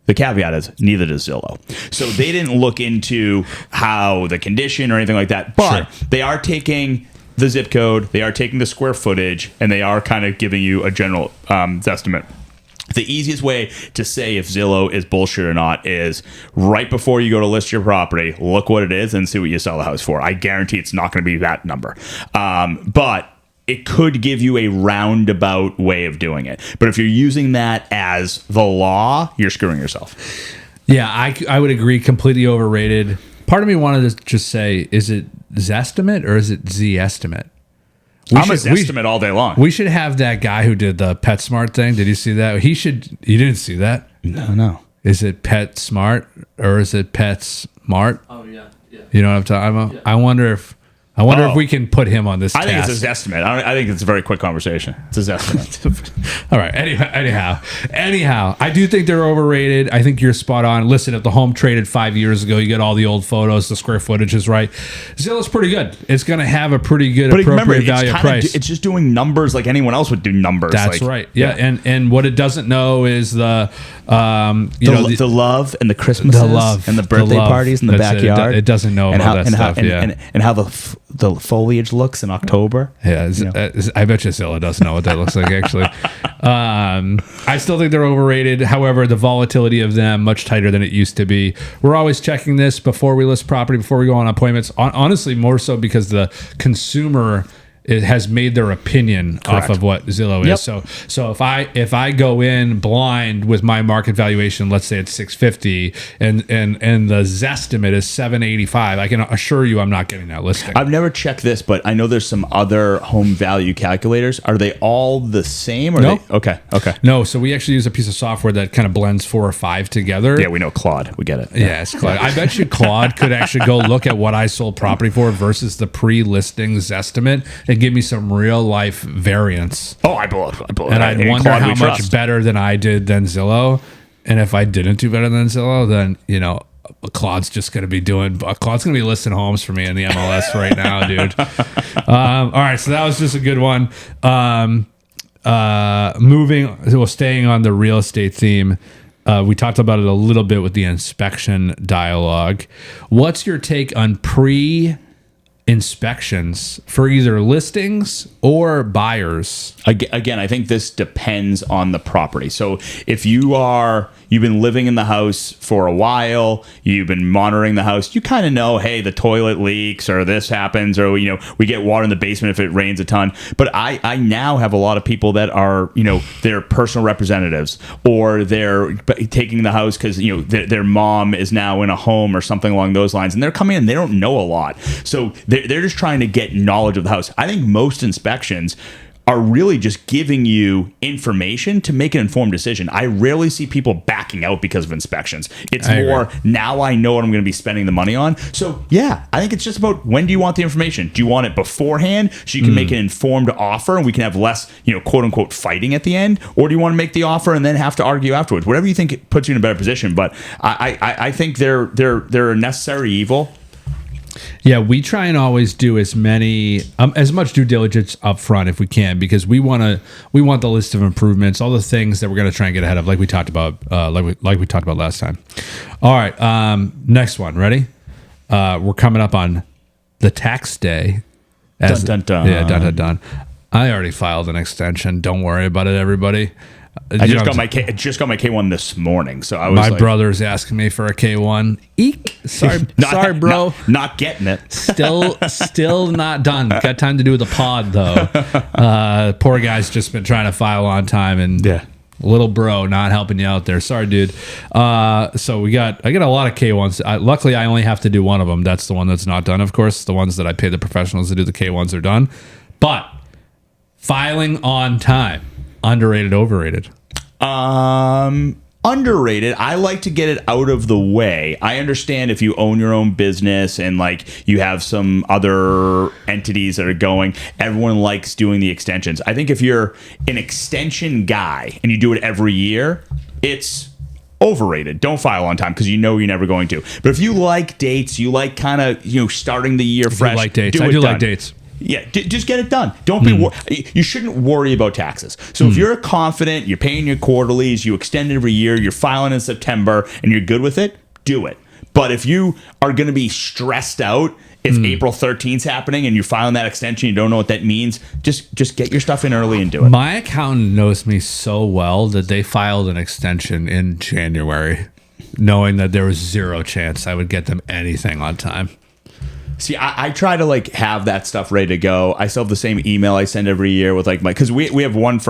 the caveat is neither does Zillow. So they didn't look into how the condition or anything like that, but they are taking the zip code, they are taking the square footage, and they are kind of giving you a general estimate. The easiest way to say if Zillow is bullshit or not is right before you go to list your property, look what it is and see what you sell the house for. I guarantee it's not going to be that number. But it could give you a roundabout way of doing it. But if you're using that as the law, you're screwing yourself. Yeah, I would agree. Completely overrated. Part of me wanted to just say, is it Zestimate or is it Z-estimate? I'm a Zestimate all day long. We should have that guy who did the PetSmart thing. Did you see that? You didn't see that? No. Is it PetSmart or is it PetSmart? Oh, yeah. You know what I'm talking about? Yeah. I wonder if I wonder if we can put him on this I think task. it's his estimate. I think it's a very quick conversation. It's his estimate. All right. Anyhow, I do think they're overrated. I think you're spot on. Listen, if the home traded 5 years ago, you get all the old photos, the square footage is right. Zillow's pretty good. It's going to have a pretty good appropriate value price. It's just doing numbers like anyone else would do numbers. That's like, right. Yeah. And what it doesn't know is the love and the Christmases and the birthday parties in the backyard. It doesn't know about that stuff. And how the foliage looks in October. Yeah, I bet you Zillow doesn't know what that looks like, actually. I still think they're overrated. However, the volatility of them, much tighter than it used to be. We're always checking this before we list property, before we go on appointments. Honestly, more so because the consumer has made their opinion off of what Zillow is. So if I go in blind with my market valuation, let's say it's 650, and the Zestimate is 785, I can assure you I'm not getting that listing. I've never checked this, but I know there's some other home value calculators. Are they all the same? Or No. Okay. No, so we actually use a piece of software that kind of blends 4 or 5 together. Yeah, we know Claude. We get it. Yeah, it's Claude. I bet you Claude could actually go look at what I sold property for versus the pre-listing Zestimate and give me some real life variance. Oh, I believe. And I'd wonder Claude how much better than I did than Zillow. And if I didn't do better than Zillow, then, Claude's just going to be Claude's going to be listing homes for me in the MLS right now, dude. All right. So that was just a good one. Staying on the real estate theme. We talked about it a little bit with the inspection dialogue. What's your take on inspections for either listings or buyers? Again, I think this depends on the property. So if you've been living in the house for a while, you've been monitoring the house, you kind of know, hey, the toilet leaks or this happens, or we get water in the basement if it rains a ton. But I now have a lot of people that are they're personal representatives, or they're taking the house because their mom is now in a home or something along those lines, and they're coming in, they don't know a lot, so they're just trying to get knowledge of the house. I think most inspections are really just giving you information to make an informed decision. I rarely see people backing out because of inspections. It's more, now I know what I'm going to be spending the money on. So, yeah, I think it's just about, when do you want the information? Do you want it beforehand so you can make an informed offer and we can have less, quote unquote, fighting at the end? Or do you want to make the offer and then have to argue afterwards? Whatever you think puts you in a better position. But I think they're a necessary evil. Yeah, we try and always do as much due diligence up front if we can, because we want the list of improvements, all the things that we're going to try and get ahead of, like we talked about, like we talked about last time. All right, next one. Ready? We're coming up on the tax day. Dun, dun, dun. Yeah, dun dun dun. I already filed an extension. Don't worry about it, everybody. I just got my K1 this morning, so I was my brother's asking me for a K1. Eek! Sorry, bro. Not getting it. Still not done. Got time to do with the pod though. Poor guy's just been trying to file on time, and little bro not helping you out there. Sorry, dude. So I got a lot of K1s. Luckily, I only have to do one of them. That's the one that's not done. Of course, the ones that I pay the professionals to do the K1s are done, but filing on time. Underrated, overrated? Underrated. I like to get it out of the way. I understand if you own your own business and you have some other entities that are going, everyone likes doing the extensions. I think if you're an extension guy and you do it every year, it's overrated. Don't file on time because you're never going to. But if you like dates, you like kind of starting the year fresh. I like dates. I do like dates. Yeah, just get it done. Don't be. You shouldn't worry about taxes. So if you're confident, you're paying your quarterlies, you extend it every year, you're filing in September, and you're good with it, do it. But if you are going to be stressed out if April 13th is happening and you're filing that extension, you don't know what that means, just get your stuff in early and do it. My accountant knows me so well that they filed an extension in January, knowing that there was zero chance I would get them anything on time. See, I try to have that stuff ready to go. I still have the same email I send every year with because we have one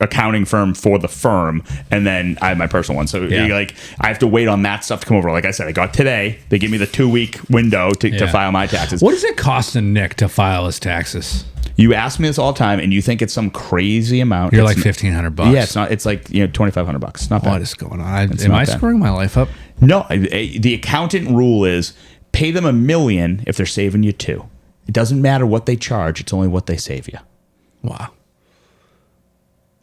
accounting firm for the firm, and then I have my personal one. So I have to wait on that stuff to come over. Like I said, I got today. They give me the 2-week window to file my taxes. What does it cost a Nick to file his taxes? You ask me this all the time, and you think it's some crazy amount. You're like $1,500. Yeah, it's not. It's like $2,500. Not bad. What is going on? Am I screwing my life up? No, the accountant rule is pay them $1 million if they're saving you $2 million. It doesn't matter what they charge. It's only what they save you. Wow.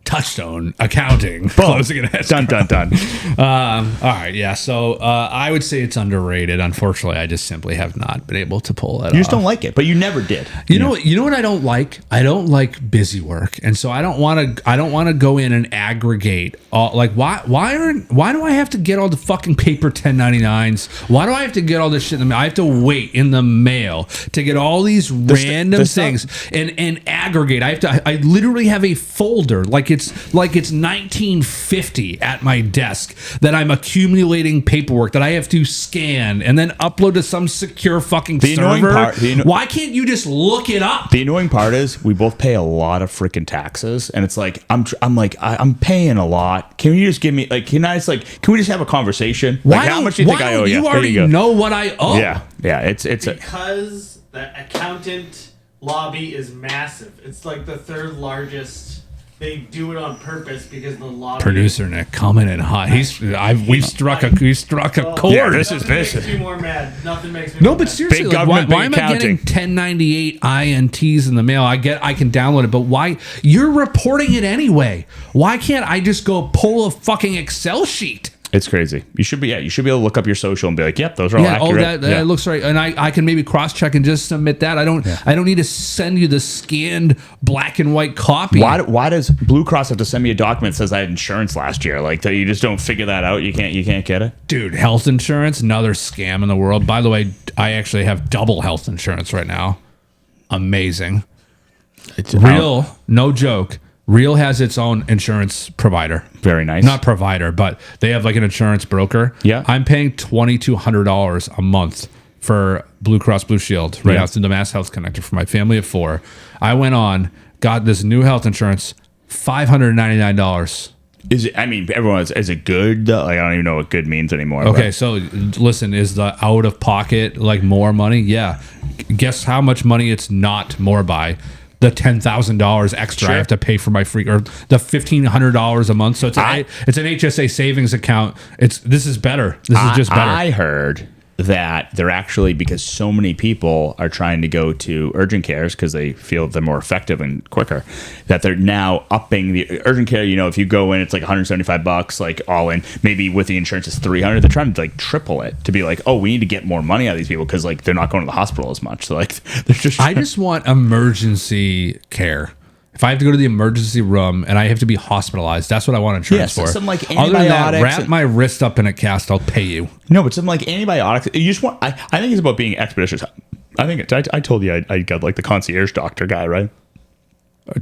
Touchstone accounting. Closing it at Dun, dun, dun. all right, yeah. So I would say it's underrated. Unfortunately, I just simply have not been able to pull it. You just don't like it, but you never did. You know what? You know what I don't like? I don't like busy work, and so I don't want to go in and aggregate all. Like, why do I have to get all the fucking paper 1099s? Why do I have to get all this shit in the mail? I have to wait in the mail to get all these random things and aggregate. I literally have a folder like it's 1950 at my desk that I'm accumulating paperwork that I have to scan and then upload to some secure fucking server. Why can't you just look it up? The annoying part is we both pay a lot of freaking taxes, and it's like I'm paying a lot. Can you just give me can we just have a conversation? Like, how much do you think I owe you? You already know what I owe. Yeah. It's because the accountant lobby is massive. It's like the third largest. They do it on purpose because the lobby. Producer Nick coming in hot. We've struck a chord. Yeah, Nothing makes me more mad. Nothing makes me. No, more but mad. seriously, Big like, why government, am I getting 1098 INTs in the mail? I can download it, but why? You're reporting it anyway. Why can't I just go pull a fucking Excel sheet? It's crazy. You should be able to look up your social and be like, yep, those are all accurate. That looks right, and I can maybe cross check and just submit that. I don't need to send you the scanned black and white copy. Why does Blue Cross have to send me a document that says I had insurance last year? Like, that you just don't figure that out. You can't get it, dude. Health insurance, another scam in the world. By the way, I actually have double health insurance right now. Amazing. It's real, no joke. Real has its own insurance provider. Very nice. Not provider, but they have like an insurance broker. Yeah. I'm paying $2,200 a month for Blue Cross Blue Shield right now through the Mass Health Connector for my family of 4. I went on, got this new health insurance, $599. Is it? I mean, is it good? Like, I don't even know what good means anymore. Okay, so listen, is the out of pocket like more money? Yeah. Guess how much money it's not more by? The $10,000 extra I have to pay for my free, or the $1,500 a month. So it's an HSA savings account. This is better. This is just better. I heard that they're actually, because so many people are trying to go to urgent cares because they feel they're more effective and quicker, that they're now upping the urgent care. You know, if you go in, it's like $175, like all in. Maybe with the insurance, it's $300. They're trying to like triple it to be like, oh, we need to get more money out of these people because like they're not going to the hospital as much. So like, they're just. I just want emergency care. If I have to go to the emergency room and I have to be hospitalized, that's what I want insurance for. Some like Other than that, antibiotics. wrap my wrist up in a cast. I'll pay you. No, but some like antibiotics. You just want. I think it's about being expeditious. I think I told you I got like the concierge doctor guy, right?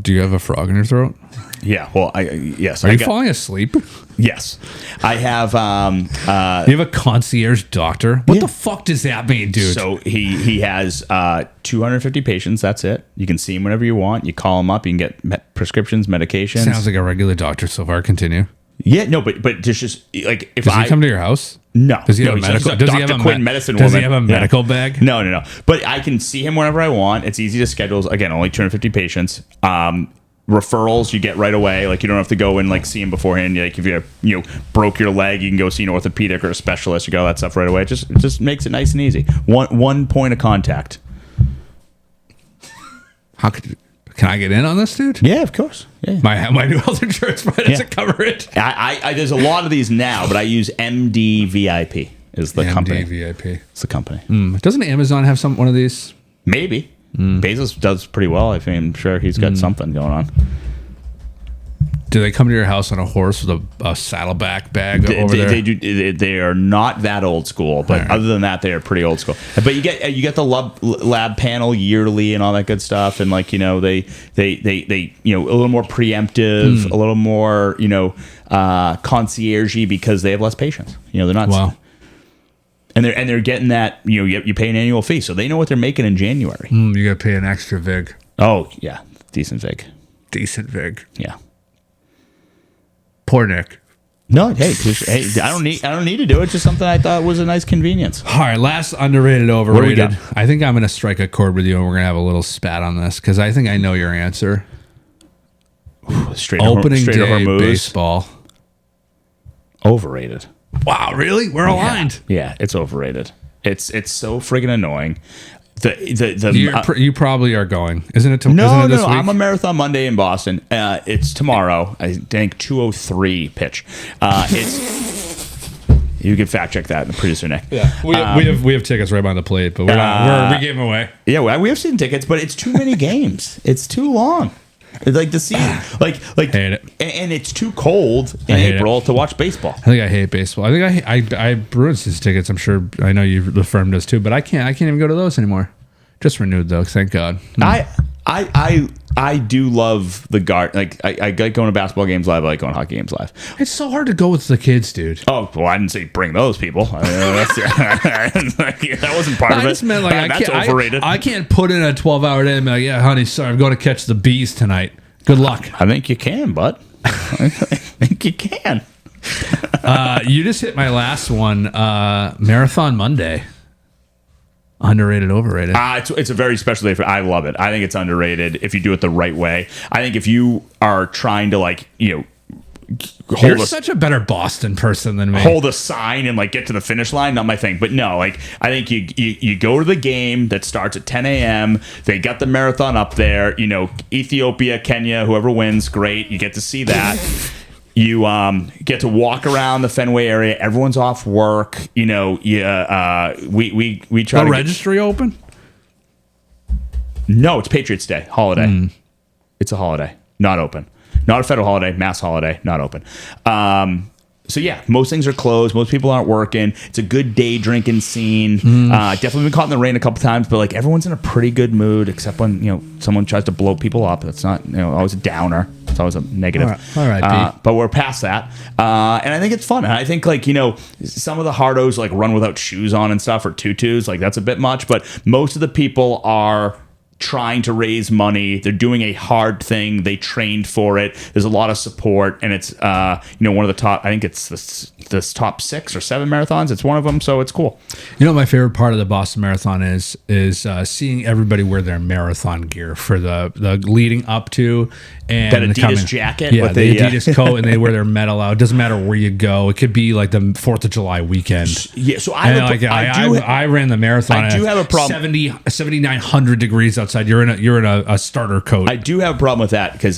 Do you have a frog in your throat? Yeah. Well, yes. Are you falling asleep? Yes, I have. You have a concierge doctor. What the fuck does that mean, dude? So he has 250 patients. That's it. You can see him whenever you want. You call him up. You can get prescriptions, medications. Sounds like a regular doctor so far. Continue. Yeah, no, but just like if Does he come to your house? No. Does he have a he's medical? a Does he Dr. have a Quinn medicine Does woman. he have a medical bag? No. But I can see him whenever I want. It's easy to schedule. Again, only 250 patients. Referrals you get right away. Like, you don't have to go and like see him beforehand. Like, if you broke your leg, you can go see an orthopedic or a specialist. You got all that stuff right away. It just makes it nice and easy. One point of contact. Can I get in on this, dude? Yeah, of course. Yeah. My new health insurance doesn't cover it. I there's a lot of these now, but I use MD VIP is the company. MD VIP. It's the company. Doesn't Amazon have one of these? Maybe. Bezos does pretty well. I think I'm sure he's got something going on. Do they come to your house on a horse with a saddleback bag over there? They do. They are not that old school, but other than that, they are pretty old school. But you get the lab panel yearly and all that good stuff, and like they a little more preemptive, a little more concierge-y because they have less patients. They're not. Wow. And they're getting that. You pay an annual fee, so they know what they're making in January. You got to pay an extra vig. Oh yeah, decent vig. Decent vig. Yeah. Poor Nick. No, hey, I don't need to do it. It's just something I thought was a nice convenience. All right, last underrated, overrated. What do we got? I think I'm going to strike a chord with you, and we're going to have a little spat on this because I think I know your answer. Straight Opening straight day Hormuz. baseball. Overrated. Wow, really? We're aligned. Yeah, it's overrated. It's so friggin' annoying. You probably are going, isn't it? No, isn't it this no, week? I'm a Marathon Monday in Boston. It's tomorrow. I think 2:03 pitch. You can fact check that, the producer Nick. Yeah, we have tickets right behind the plate, but we gave them away. Yeah, we have season tickets, but it's too many games. It's too long. It's like the season, like hate it. And it's too cold in hate April to watch baseball. I think I hate baseball. I think I ruined season tickets. I'm sure I know the firm does too, but I can't even go to those anymore. Just renewed though, thank God. I do love the guard. Like I like going to basketball games live. I like going to hockey games live. It's so hard to go with the kids, dude. Oh well, I didn't say bring those people. That wasn't part of it. I just meant like that's overrated. I can't put in a 12-hour day and be like, yeah, honey, sorry, I'm going to catch the bees tonight. Good luck. I think you can, bud. I think you can. You just hit my last one. Marathon Monday. Underrated, overrated. It's a very special day. I love it. I think it's underrated if you do it the right way. I think if you are trying to You're such a better Boston person than me. Hold a sign and get to the finish line, not my thing. But no, I think you go to the game that starts at 10 a.m. They got the marathon up there. Ethiopia, Kenya, whoever wins, great. You get to see that. You get to walk around the Fenway area. Everyone's off work. We try the registry open. No, it's Patriots Day, holiday. It's a holiday, not open. Not a federal holiday, mass holiday, not open. So yeah, most things are closed. Most people aren't working. It's a good day drinking scene. Definitely been caught in the rain a couple times, but everyone's in a pretty good mood, except when someone tries to blow people up. That's not always a downer. It's always a negative. All right, Pete. But we're past that, and I think it's fun. And I think some of the hardos run without shoes on and stuff, or tutus. That's a bit much. But most of the people are trying to raise money. They're doing a hard thing. They trained for it. There's a lot of support, and it's one of the top. I think it's this top 6 or 7 marathons. It's one of them, so it's cool. My favorite part of the Boston Marathon is seeing everybody wear their marathon gear for the leading up to, and that Adidas jacket, with the Adidas coat, and they wear their medal out. It doesn't matter where you go. It could be the 4th of July weekend. Yeah, so I ran the marathon. I do have a problem. 7,900 degrees outside. You're in a starter coat. I do have a problem with that because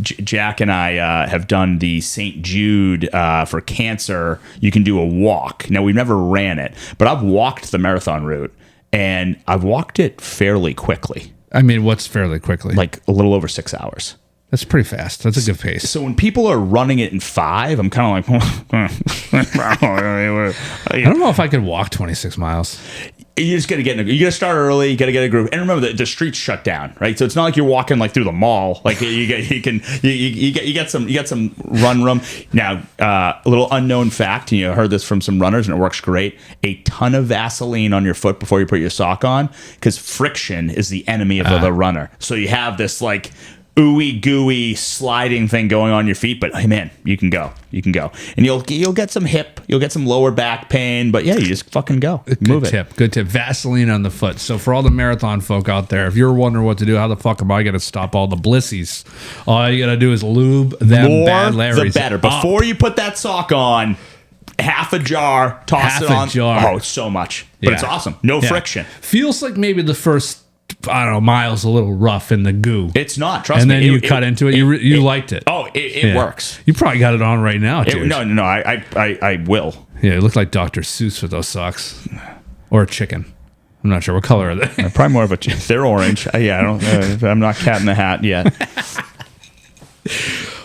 Jack and I have done the St. Jude for cancer. You can do a walk. Now, we've never ran it, but I've walked the marathon route, and I've walked it fairly quickly. I mean, what's fairly quickly? A little over 6 hours. That's pretty fast. That's a good pace. So when people are running it in 5, I'm kind of I don't know if I could walk 26 miles. You just got to you got to start early. You got to get a group, and remember the streets shut down, right? So it's not like you're walking through the mall. You get some run room. Now, a little unknown fact, and you heard this from some runners, and it works great. A ton of Vaseline on your foot before you put your sock on, because friction is the enemy of the runner. So you have this ooey gooey sliding thing going on your feet, but hey man, you can go, and you'll get some you'll get some lower back pain, but yeah, you just fucking go. Good tip. Vaseline on the foot. So for all the marathon folk out there, if you're wondering what to do, how the fuck am I going to stop all the blissies? All you got to do is lube them bad Larrys. The better. Before you put that sock on, half a jar, toss it on. Oh, it's so much, but it's awesome. No friction. Feels like maybe the first, I don't know, mile's a little rough in the goo. It's not. Trust me. And then you cut into it. You liked it. Oh, it works. You probably got it on right now, dude. No. I will. Yeah, you look like Dr. Seuss with those socks, or a chicken. I'm not sure what color are they. Probably more of a. They're orange. I don't. I'm not cat in the hat yet.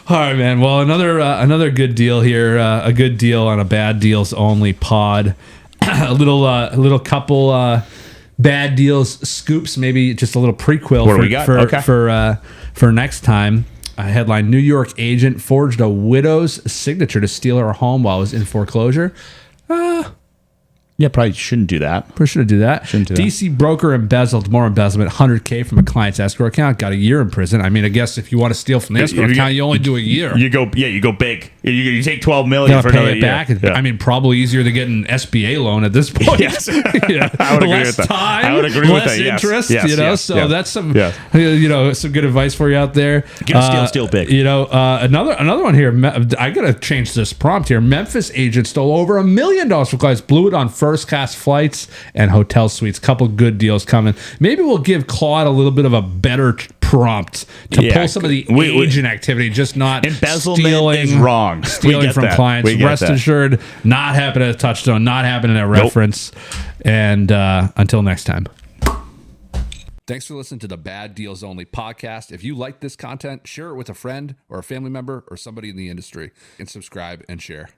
All right, man. Well, another good deal here. A good deal on a bad deals only pod. a little couple bad deals scoops. Maybe just a little prequel for next time. A headline: New York agent forged a widow's signature to steal her home while it was in foreclosure. Yeah, probably shouldn't do that. Shouldn't do that. DC broker embezzled more embezzlement, $100K from a client's escrow account. Got a year in prison. I mean, I guess if you want to steal from the escrow account, you only do a year. You go big. You take $12 million for another year. Back. Yeah. I mean, probably easier to get an SBA loan at this point. Yes, I would agree with that. Time, I would agree with that. Less interest. That's some some good advice for you out there. Steal big. Another one here. I gotta change this prompt here. Memphis agent stole over $1 million from clients, blew it on first class flights and hotel suites. Couple good deals coming. Maybe we'll give Claude a little bit of a better prompt to pull some of the agent activity, just not embezzlement stealing, is wrong. Stealing from clients. Rest assured, not happening at Touchstone, not happening at Reference. And until next time. Thanks for listening to the Bad Deals Only podcast. If you like this content, share it with a friend or a family member or somebody in the industry, and subscribe and share.